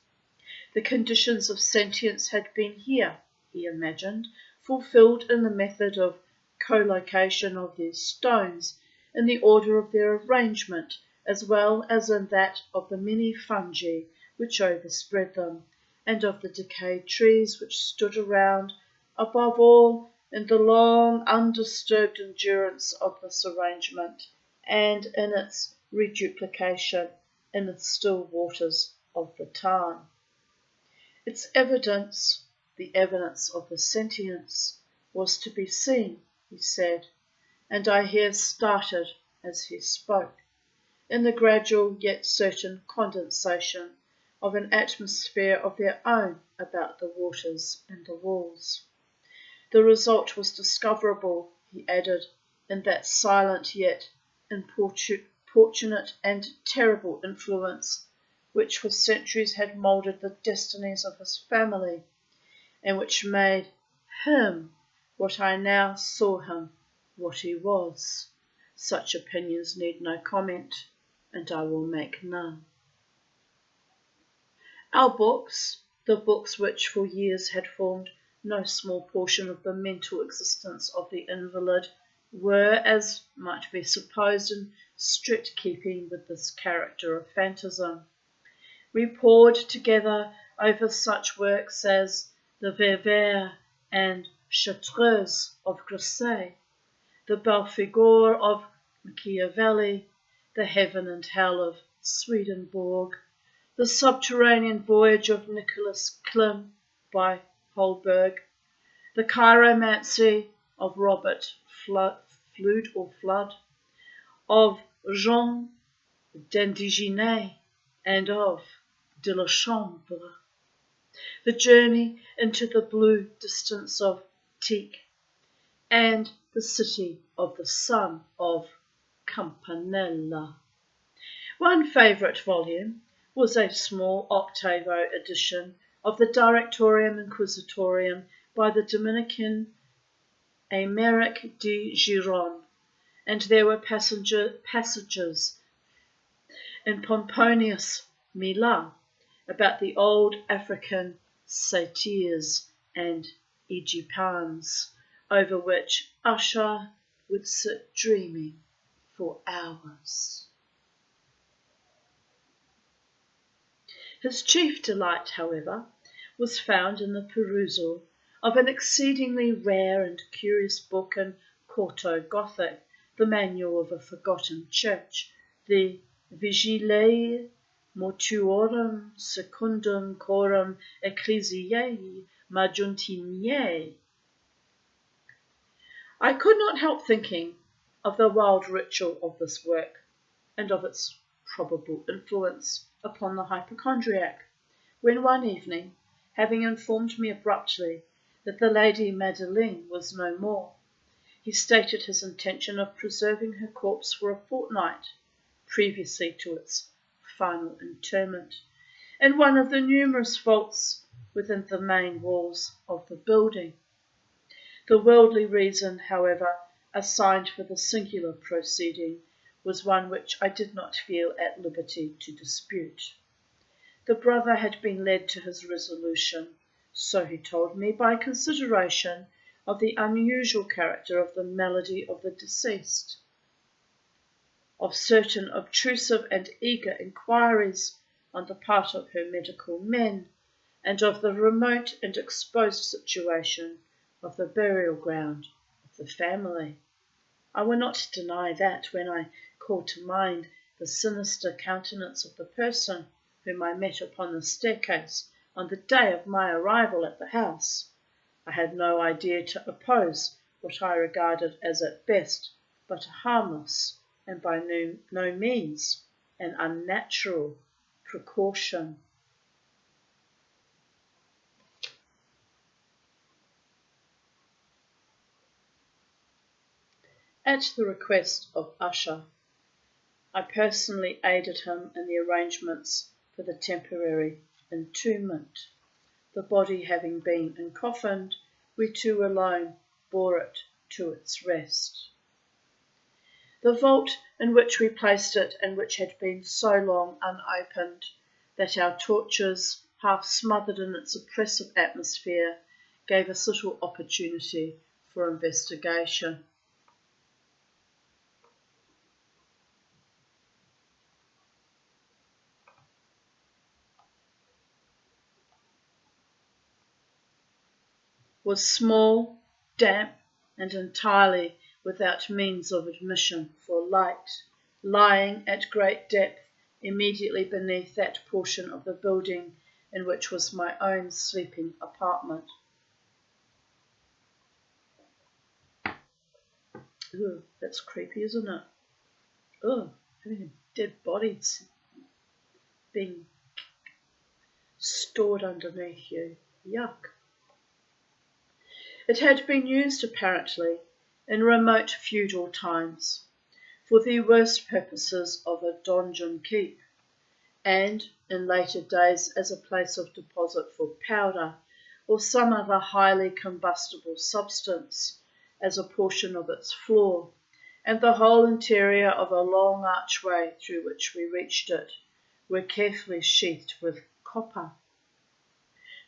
The conditions of sentience had been here, he imagined, fulfilled in the method of collocation of these stones, in the order of their arrangement, as well as in that of the many fungi which overspread them, and of the decayed trees which stood around, above all, in the long undisturbed endurance of this arrangement, and in its reduplication in the still waters of the Tarn. Its evidence, the evidence of the sentience, was to be seen, he said, and I here started as he spoke, in the gradual yet certain condensation of an atmosphere of their own about the waters and the walls. The result was discoverable, he added, in that silent yet importunate and terrible influence which for centuries had moulded the destinies of his family, and which made him what I now saw him, what he was. Such opinions need no comment, and I will make none. Our books, the books which for years had formed no small portion of the mental existence of the invalid, were, as might be supposed, in strict keeping with this character of phantasm. We pored together over such works as the Ververs and Chartreuse of Grasset, the Belphegor of Machiavelli, the Heaven and Hell of Swedenborg, the Subterranean Voyage of Nicholas Klim by Holberg, the Chiromancy of Robert Flood, of Jean d'Indigné, and of de la Chambre, the journey into the blue distance of Tieck, and the City of the Sun of Campanella. One favourite volume was a small octavo edition of the Directorium Inquisitorium by the Dominican Aymeric de Giron, and there were passages in Pomponius Mela about the old African satyrs and Egyptians, over which Usher would sit dreaming for hours. His chief delight, however, was found in the perusal of an exceedingly rare and curious book in quarto Gothic, the manual of a forgotten church, the Vigilae Mortuorum Secundum Coram Ecclesiae Majuntiniae. I could not help thinking of the wild ritual of this work, and of its probable influence upon the hypochondriac, when one evening, having informed me abruptly that the Lady Madeleine was no more, he stated his intention of preserving her corpse for a fortnight, previously to its final interment, in one of the numerous vaults within the main walls of the building. The worldly reason, however, assigned for the singular proceeding was one which I did not feel at liberty to dispute. The brother had been led to his resolution, so he told me, by consideration of the unusual character of the malady of the deceased, of certain obtrusive and eager inquiries on the part of her medical men, and of the remote and exposed situation of the burial ground of the family. I will not deny that, when I called to mind the sinister countenance of the person whom I met upon the staircase on the day of my arrival at the house, I had no idea to oppose what I regarded as at best but a harmless and by no means an unnatural precaution. At the request of Usher, I personally aided him in the arrangements for the temporary entombment. The body having been encoffined, we two alone bore it to its rest. The vault in which we placed it, and which had been so long unopened that our torches, half smothered in its oppressive atmosphere, gave us little opportunity for investigation. Was small, damp, and entirely without means of admission for light, lying at great depth immediately beneath that portion of the building in which was my own sleeping apartment. Ugh, that's creepy, isn't it? Ugh, having a dead body being stored underneath you. Yuck. It had been used, apparently, in remote feudal times, for the worst purposes of a donjon keep, and in later days as a place of deposit for powder or some other highly combustible substance, as a portion of its floor, and the whole interior of a long archway through which we reached it, were carefully sheathed with copper.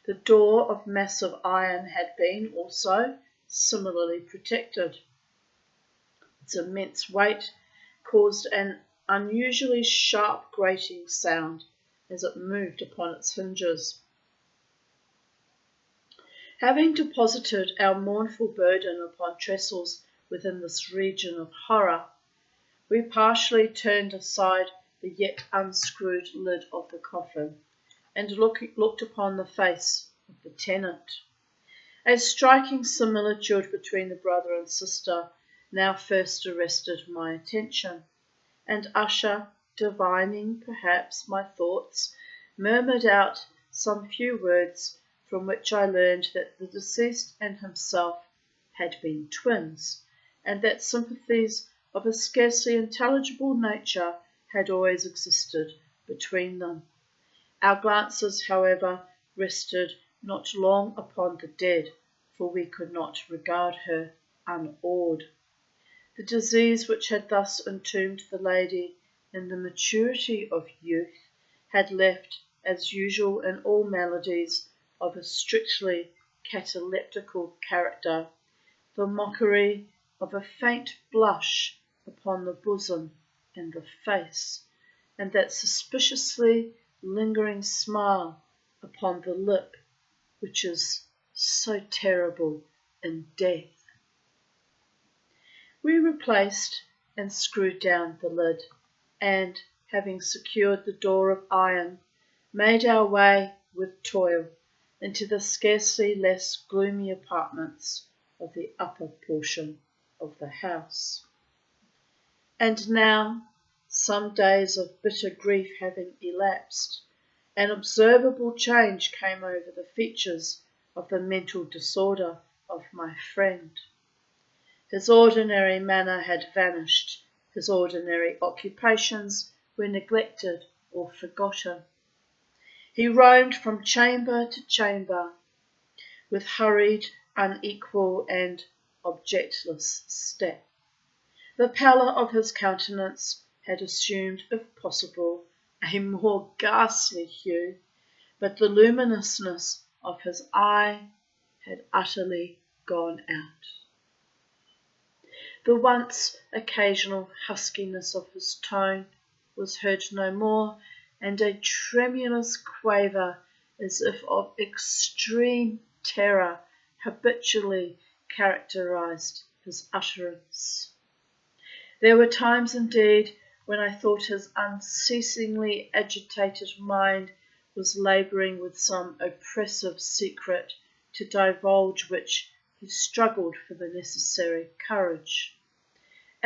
The door of massive iron had been also similarly protected. Its immense weight caused an unusually sharp grating sound as it moved upon its hinges. Having deposited our mournful burden upon trestles within this region of horror, we partially turned aside the yet unscrewed lid of the coffin, and looked upon the face of the tenant. A striking similitude between the brother and sister now first arrested my attention, and Usher, divining perhaps my thoughts, murmured out some few words from which I learned that the deceased and himself had been twins, and that sympathies of a scarcely intelligible nature had always existed between them. Our glances, however, rested not long upon the dead, for we could not regard her unawed. The disease which had thus entombed the lady in the maturity of youth had left, as usual in all maladies of a strictly cataleptical character, the mockery of a faint blush upon the bosom and the face, and that suspiciously lingering smile upon the lip which is so terrible in death. We replaced and screwed down the lid, and, having secured the door of iron, made our way with toil into the scarcely less gloomy apartments of the upper portion of the house. And now, some days of bitter grief having elapsed, an observable change came over the features of the mental disorder of my friend. His ordinary manner had vanished, his ordinary occupations were neglected or forgotten. He roamed from chamber to chamber with hurried, unequal, and objectless step. The pallor of his countenance had assumed, if possible, a more ghastly hue, but the luminousness of his eye had utterly gone out. The once occasional huskiness of his tone was heard no more, and a tremulous quaver, as if of extreme terror, habitually characterized his utterance. There were times, indeed, when I thought his unceasingly agitated mind was labouring with some oppressive secret, to divulge which he struggled for the necessary courage.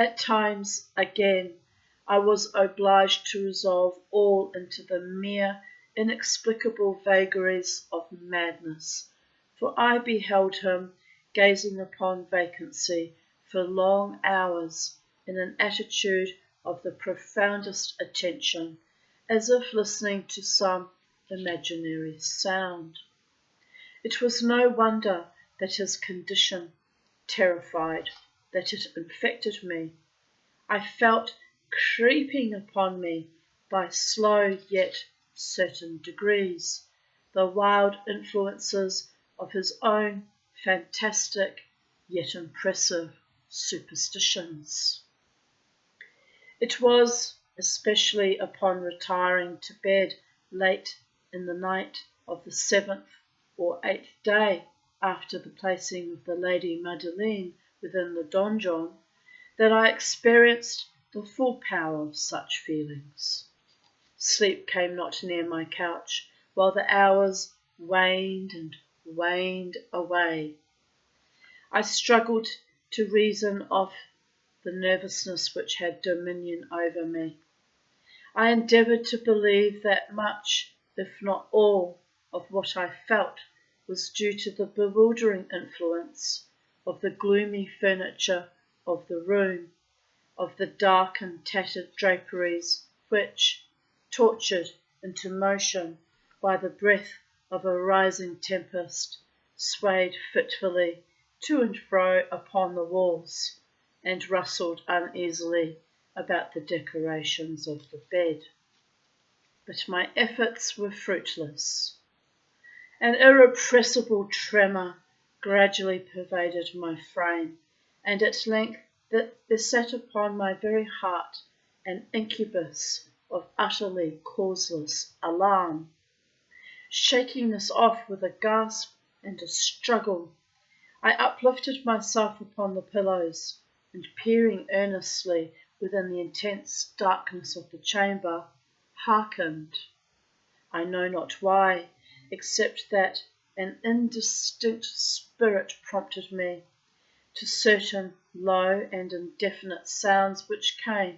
At times, again, I was obliged to resolve all into the mere inexplicable vagaries of madness, for I beheld him gazing upon vacancy for long hours in an attitude of the profoundest attention, as if listening to some imaginary sound. It was no wonder that his condition terrified, that it infected me. I felt creeping upon me by slow yet certain degrees the wild influences of his own fantastic yet impressive superstitions. It was especially upon retiring to bed late in the night of the 7th or 8th day after the placing of the Lady Madeleine within the donjon that I experienced the full power of such feelings. Sleep came not near my couch, while the hours waned and waned away. I struggled to reason off the nervousness which had dominion over me. I endeavoured to believe that much, if not all, of what I felt was due to the bewildering influence of the gloomy furniture of the room, of the dark and tattered draperies which, tortured into motion by the breath of a rising tempest, swayed fitfully to and fro upon the walls, and rustled uneasily about the decorations of the bed. But my efforts were fruitless. An irrepressible tremor gradually pervaded my frame, and at length there sat upon my very heart an incubus of utterly causeless alarm. Shaking this off with a gasp and a struggle, I uplifted myself upon the pillows, and peering earnestly within the intense darkness of the chamber, hearkened. I know not why, except that an indistinct spirit prompted me to certain low and indefinite sounds which came,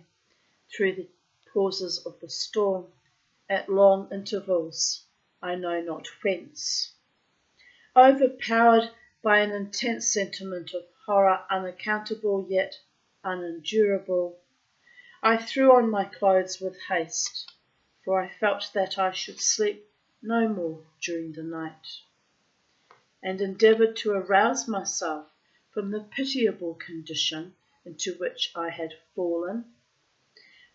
through the pauses of the storm, at long intervals, I know not whence. Overpowered by an intense sentiment of horror unaccountable yet unendurable, I threw on my clothes with haste, for I felt that I should sleep no more during the night, and endeavoured to arouse myself from the pitiable condition into which I had fallen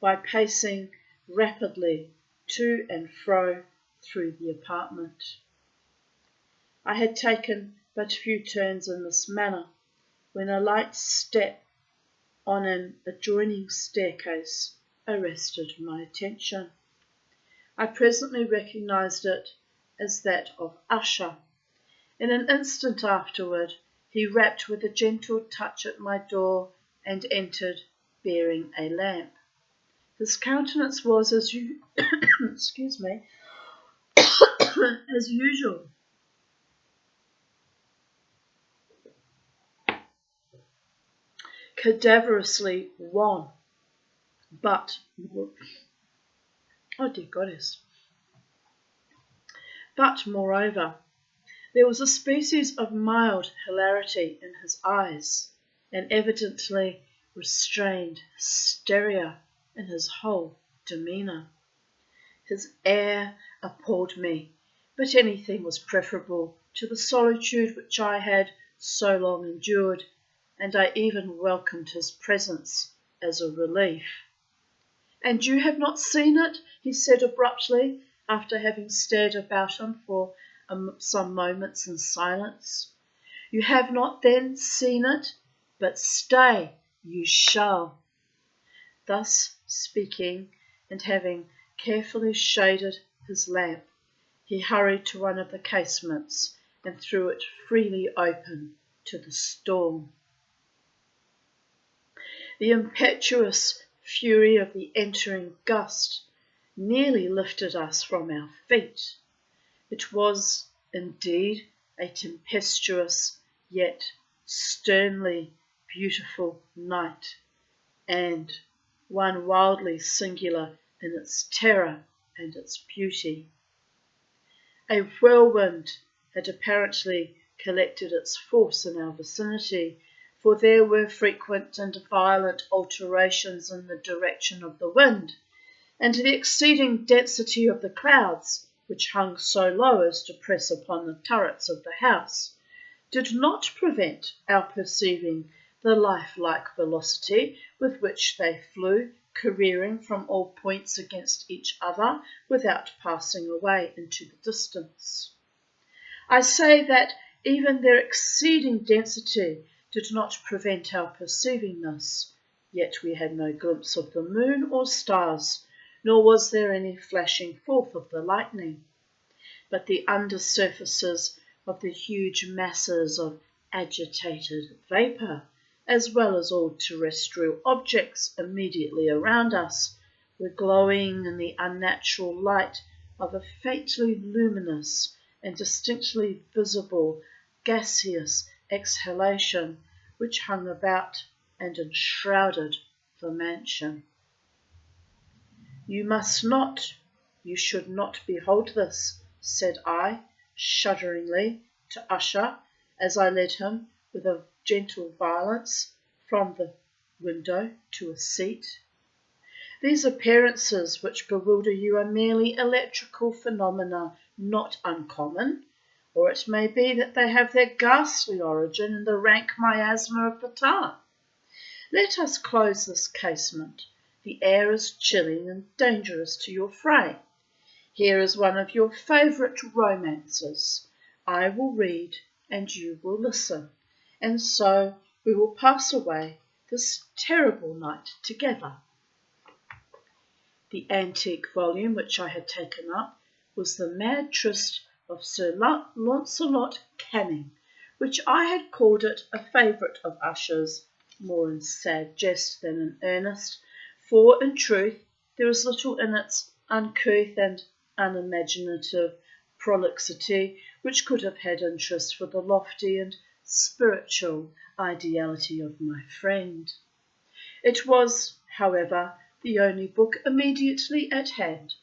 by pacing rapidly to and fro through the apartment. I had taken but few turns in this manner when a light step on an adjoining staircase arrested my attention. I presently recognized it as that of Usher. In an instant afterward, he rapped with a gentle touch at my door and entered, bearing a lamp. His countenance was excuse me, as usual, cadaverously wan, but oh dear goddess. But moreover, there was a species of mild hilarity in his eyes, and evidently restrained hysteria in his whole demeanour. His air appalled me, but anything was preferable to the solitude which I had so long endured, and I even welcomed his presence as a relief. "And you have not seen it?" he said abruptly, after having stared about him for some moments in silence. "You have not then seen it? But stay, you shall." Thus speaking, and having carefully shaded his lamp, he hurried to one of the casements and threw it freely open to the storm. The impetuous fury of the entering gust nearly lifted us from our feet. It was, indeed, a tempestuous yet sternly beautiful night, and one wildly singular in its terror and its beauty. A whirlwind had apparently collected its force in our vicinity, for there were frequent and violent alterations in the direction of the wind, and the exceeding density of the clouds, which hung so low as to press upon the turrets of the house, did not prevent our perceiving the lifelike velocity with which they flew, careering from all points against each other without passing away into the distance. I say that even their exceeding density did not prevent our perceiving this, yet we had no glimpse of the moon or stars, nor was there any flashing forth of the lightning, but the under surfaces of the huge masses of agitated vapour, as well as all terrestrial objects immediately around us, were glowing in the unnatural light of a faintly luminous and distinctly visible gaseous exhalation which hung about and enshrouded the mansion. You should not behold this, said I, shudderingly, to Usher, as I led him, with a gentle violence, from the window to a seat. These appearances which bewilder you are merely electrical phenomena not uncommon, or it may be that they have their ghastly origin in the rank miasma of the time. Let us close this casement. The air is chilling and dangerous to your frame. Here is one of your favourite romances. I will read and you will listen, and so we will pass away this terrible night together. The antique volume which I had taken up was the Mad Tryst of Sir Launcelot Canning, which I had called it a favourite of Usher's, more in sad jest than in earnest, for, in truth, there is little in its uncouth and unimaginative prolixity which could have had interest for the lofty and spiritual ideality of my friend. It was, however, the only book immediately at hand,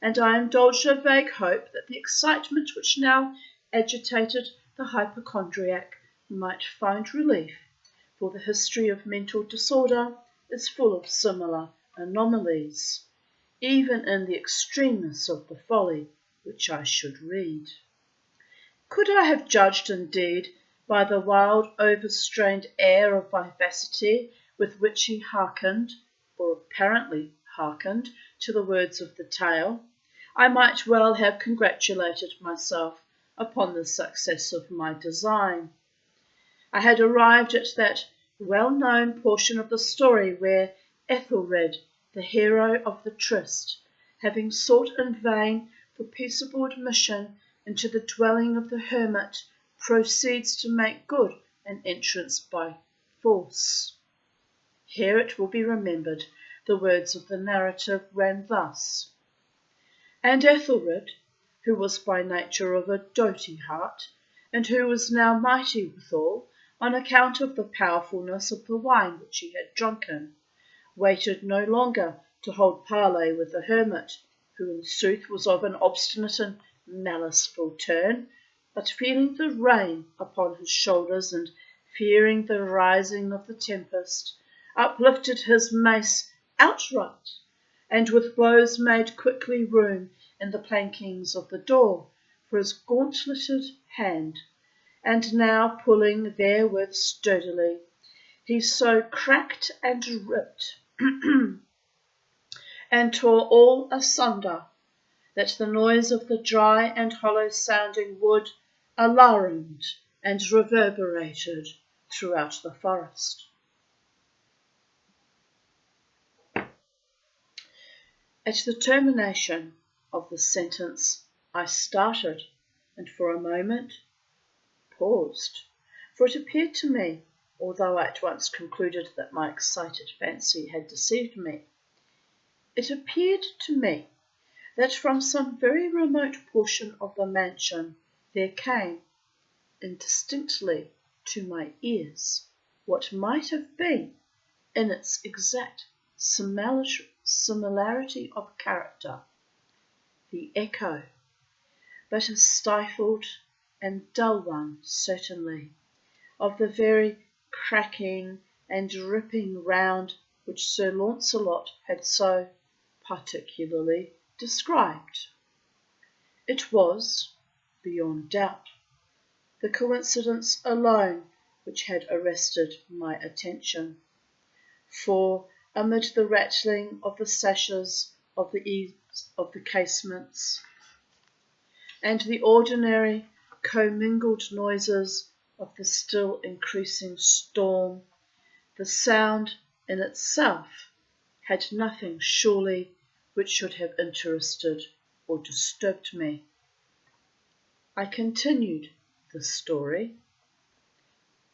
and I indulged a vague hope that the excitement which now agitated the hypochondriac might find relief, for the history of mental disorder is full of similar anomalies, even in the extremeness of the folly which I should read. Could I have judged, indeed, by the wild, overstrained air of vivacity with which he hearkened, or apparently hearkened, to the words of the tale, I might well have congratulated myself upon the success of my design. I had arrived at that well-known portion of the story where Ethelred, the hero of the tryst, having sought in vain for peaceable admission into the dwelling of the hermit, proceeds to make good an entrance by force. Here it will be remembered the words of the narrative ran thus: And Ethelred, who was by nature of a doughty heart, and who was now mighty withal, on account of the powerfulness of the wine which he had drunken, waited no longer to hold parley with the hermit, who in sooth was of an obstinate and maliceful turn, but feeling the rain upon his shoulders and fearing the rising of the tempest, uplifted his mace outright, and with blows made quickly room in the plankings of the door for his gauntleted hand, and now pulling therewith sturdily, he so cracked and ripped and tore all asunder, that the noise of the dry and hollow-sounding wood alarumed and reverberated throughout the forest. At the termination of the sentence I started, and for a moment paused, for it appeared to me, although I at once concluded that my excited fancy had deceived me, it appeared to me that from some very remote portion of the mansion there came, indistinctly to my ears, what might have been in its exact similarity of character, the echo, but a stifled and dull one certainly, of the very cracking and ripping round which Sir Launcelot had so particularly described. It was, beyond doubt, the coincidence alone which had arrested my attention, for amid the rattling of the sashes of the eaves of the casements, and the ordinary commingled noises of the still increasing storm, the sound in itself had nothing surely which should have interested or disturbed me. I continued the story.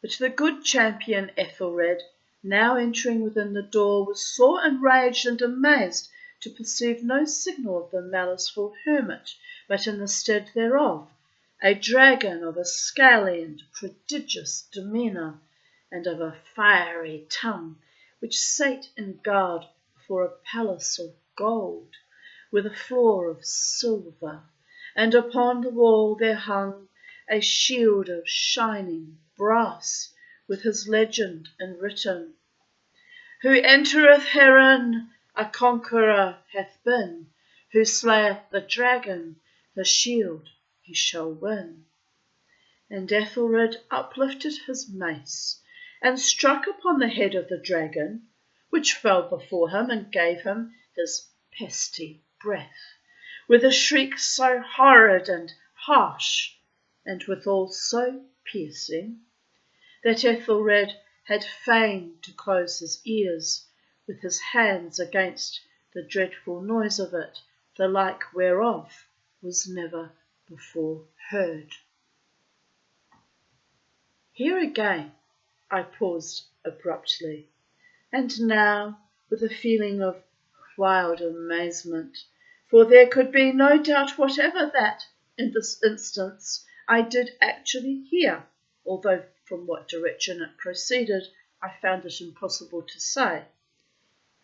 But the good champion Ethelred, now entering within the door, was sore enraged and amazed to perceive no signal of the maliceful hermit, but in the stead thereof a dragon of a scaly and prodigious demeanour, and of a fiery tongue, which sate in guard before a palace of gold, with a floor of silver, and upon the wall there hung a shield of shining brass, with his legend enwritten: Who entereth herein a conqueror hath been, who slayeth the dragon, the shield he shall win. And Ethelred uplifted his mace, and struck upon the head of the dragon, which fell before him and gave him his pesty breath, with a shriek so horrid and harsh, and withal so piercing, that Ethelred had fain to close his ears with his hands against the dreadful noise of it, the like whereof was never before heard. Here again I paused abruptly, and now with a feeling of wild amazement, for there could be no doubt whatever that, in this instance, I did actually hear, although from what direction it proceeded I found it impossible to say,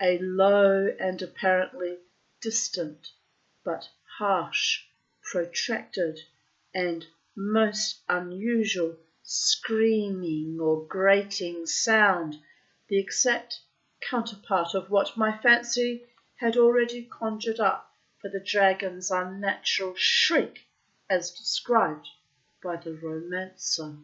a low and apparently distant, but harsh, protracted, and most unusual screaming or grating sound, the exact counterpart of what my fancy had already conjured up for the dragon's unnatural shriek as described by the romancer.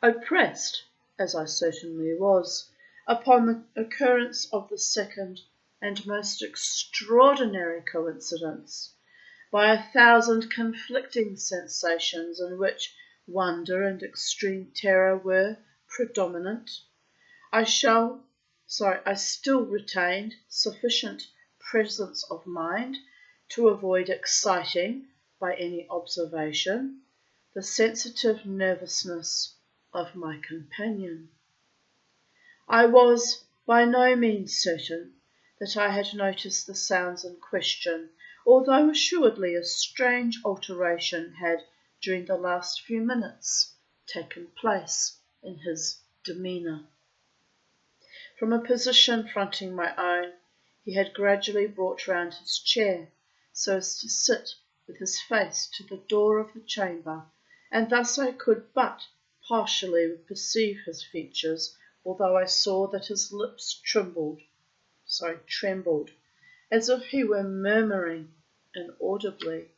Oppressed, as I certainly was, upon the occurrence of the second and most extraordinary coincidence, by 1,000 conflicting sensations in which wonder and extreme terror were predominant, I still retained sufficient presence of mind to avoid exciting, by any observation, the sensitive nervousness of my companion. I was by no means certain that I had noticed the sounds in question, although assuredly a strange alteration had, during the last few minutes, taken place in his demeanour. From a position fronting my own, he had gradually brought round his chair, so as to sit with his face to the door of the chamber, and thus I could but partially perceive his features, although I saw that his lips trembled, as if he were murmuring inaudibly.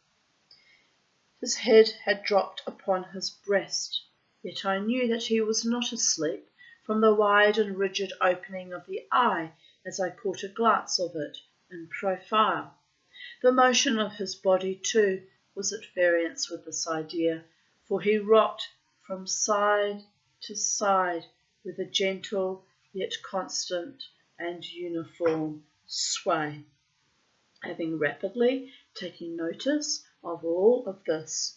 His head had dropped upon his breast, yet I knew that he was not asleep from the wide and rigid opening of the eye as I caught a glance of it in profile. The motion of his body, too, was at variance with this idea, for he rocked from side to side with a gentle yet constant and uniform sway. Having rapidly taken notice of all of this,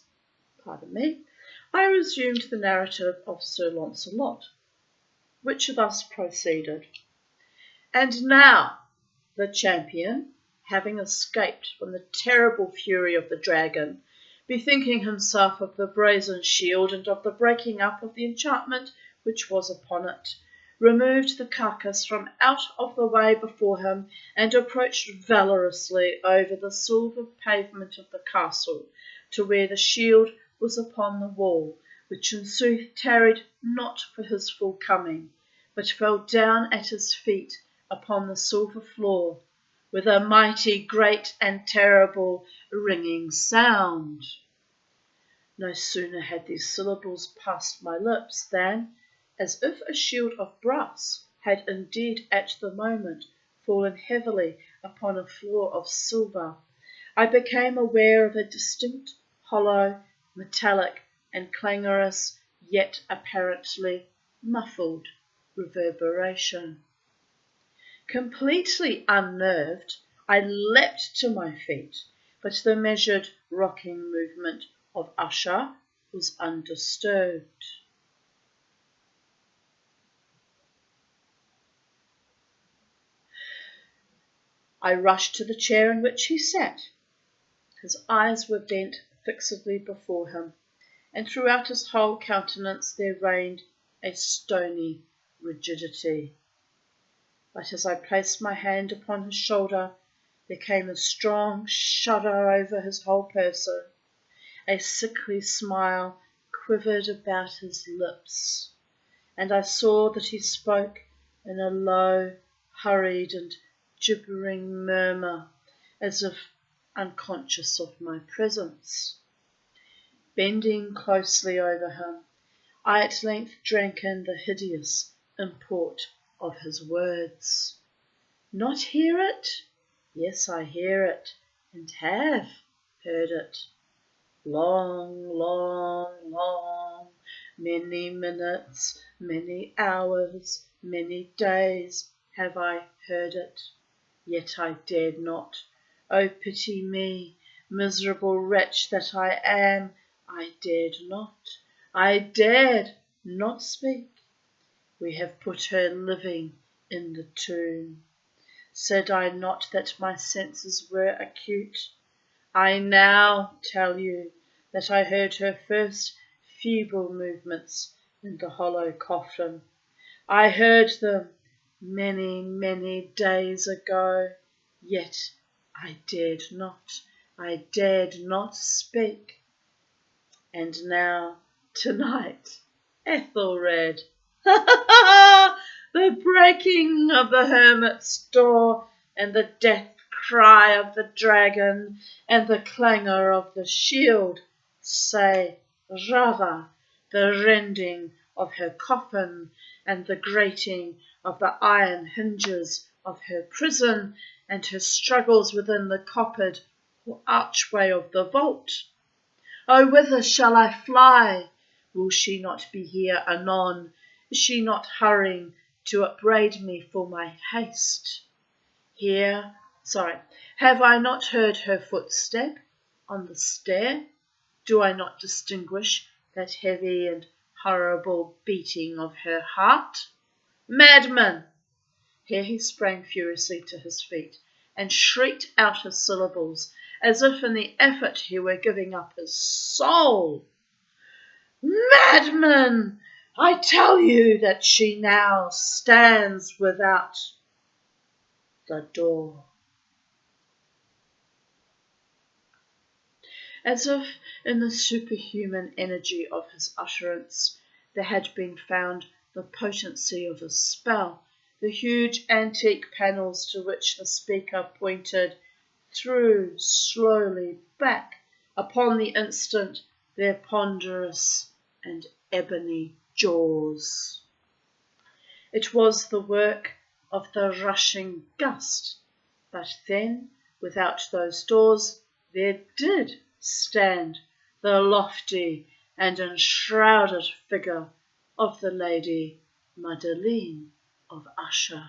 I resumed the narrative of Sir Launcelot, which thus proceeded. And now the champion, having escaped from the terrible fury of the dragon, bethinking himself of the brazen shield and of the breaking up of the enchantment which was upon it, removed the carcass from out of the way before him, and approached valorously over the silver pavement of the castle to where the shield was upon the wall, which in sooth tarried not for his full coming, but fell down at his feet upon the silver floor, with a mighty, great, and terrible ringing sound. No sooner had these syllables passed my lips than, as if a shield of brass had indeed at the moment fallen heavily upon a floor of silver, I became aware of a distinct, hollow, metallic, and clangorous, yet apparently muffled reverberation. Completely unnerved, I leapt to my feet, but the measured rocking movement of Usher was undisturbed. I rushed to the chair in which he sat. His eyes were bent fixedly before him, and throughout his whole countenance there reigned a stony rigidity. But as I placed my hand upon his shoulder, there came a strong shudder over his whole person. A sickly smile quivered about his lips, and I saw that he spoke in a low, hurried, and gibbering murmur, as if unconscious of my presence. Bending closely over him, I at length drank in the hideous import of his words. Not hear it? Yes, I hear it, and have heard it. Long, long, long, many minutes, many hours, many days have I heard it, yet I dared not. Oh, pity me, miserable wretch that I am, I dared not speak. We have put her living in the tomb. Said I not that my senses were acute? I now tell you that I heard her first feeble movements in the hollow coffin. I heard them many, many days ago, yet I dared not speak. And now, tonight, Ethelred, the breaking of the hermit's door, and the death cry of the dragon, and the clangor of the shield, say rather the rending of her coffin, and the grating of the iron hinges of her prison, and her struggles within the coppered or archway of the vault. Oh, whither shall I fly? Will she not be here anon? Is she not hurrying to upbraid me for my haste? Have I not heard her footstep on the stair? Do I not distinguish that heavy and horrible beating of her heart? Madman! Here he sprang furiously to his feet, and shrieked out his syllables, as if in the effort he were giving up his soul. Madman! I tell you that she now stands without the door. As if in the superhuman energy of his utterance there had been found the potency of a spell, the huge antique panels to which the speaker pointed threw slowly back upon the instant their ponderous and ebony jaws. It was the work of the rushing gust, but then without those doors there did stand the lofty and enshrouded figure of the Lady Madeleine of Usher.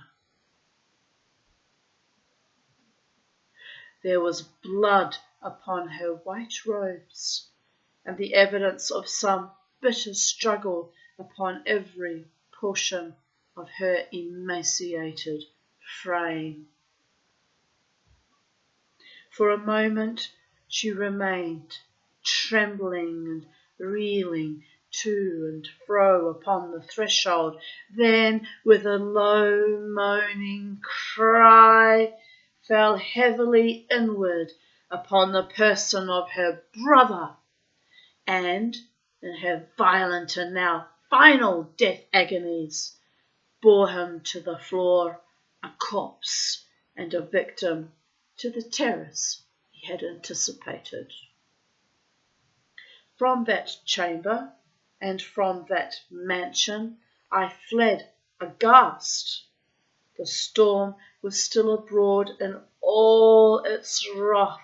There was blood upon her white robes, and the evidence of some bitter struggle upon every portion of her emaciated frame. For a moment she remained, trembling and reeling, to and fro upon the threshold, then with a low moaning cry fell heavily inward upon the person of her brother, and in her violent and now final death agonies bore him to the floor, a corpse and a victim to the terrors he had anticipated. From that chamber and from that mansion I fled aghast. The storm was still abroad in all its wrath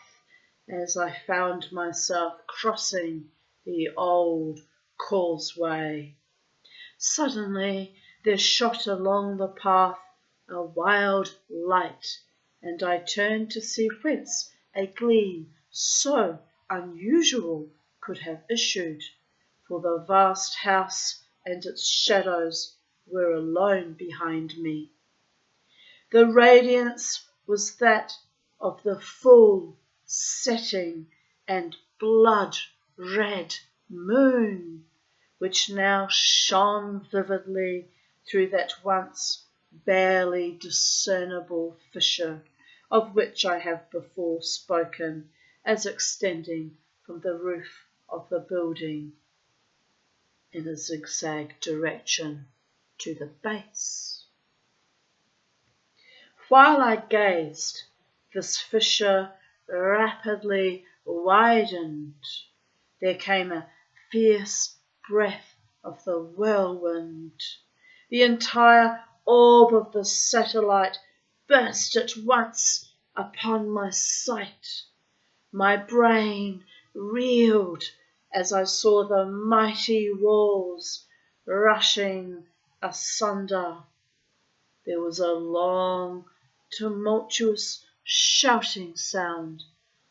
as I found myself crossing the old causeway. Suddenly there shot along the path a wild light, and I turned to see whence a gleam so unusual could have issued, for the vast house and its shadows were alone behind me. The radiance was that of the full setting and blood-red moon, which now shone vividly through that once barely discernible fissure, of which I have before spoken, as extending from the roof of the building in a zigzag direction to the base. While I gazed, this fissure rapidly widened. There came a fierce breath of the whirlwind. The entire orb of the satellite burst at once upon my sight. My brain reeled as I saw the mighty walls rushing asunder. There was a long, tumultuous shouting sound,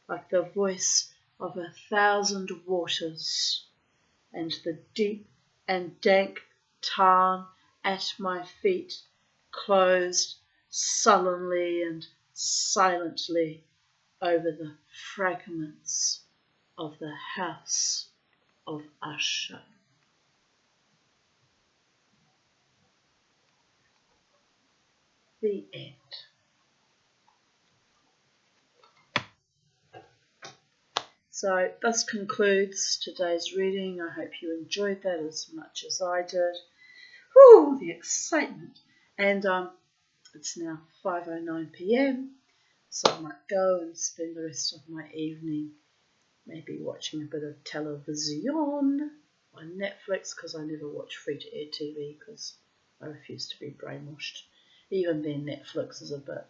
like the voice of 1,000 waters, and the deep and dank tarn at my feet closed sullenly and silently over the fragments of the house of Usher. The end. So this concludes today's reading. I hope you enjoyed that as much as I did. Whew, the excitement. And it's now 5:09 p.m, so I might go and spend the rest of my evening maybe watching a bit of television on Netflix, because I never watch free-to-air TV because I refuse to be brainwashed. Even then, Netflix is a bit,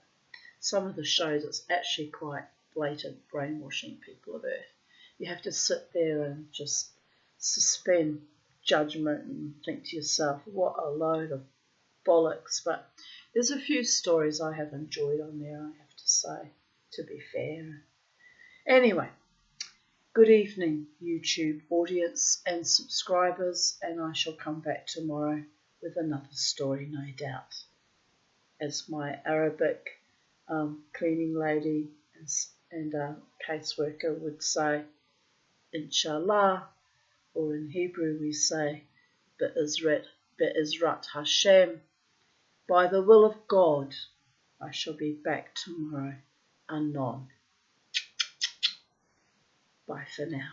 some of the shows, it's actually quite blatant brainwashing people of Earth. You have to sit there and just suspend judgment and think to yourself, what a load of bollocks. But there's a few stories I have enjoyed on there, I have to say, to be fair. Anyway, good evening, YouTube audience and subscribers, and I shall come back tomorrow with another story, no doubt. As my Arabic cleaning lady and caseworker would say, Inshallah, or in Hebrew we say, Be'ezrat Hashem, by the will of God, I shall be back tomorrow. Anon. Bye for now.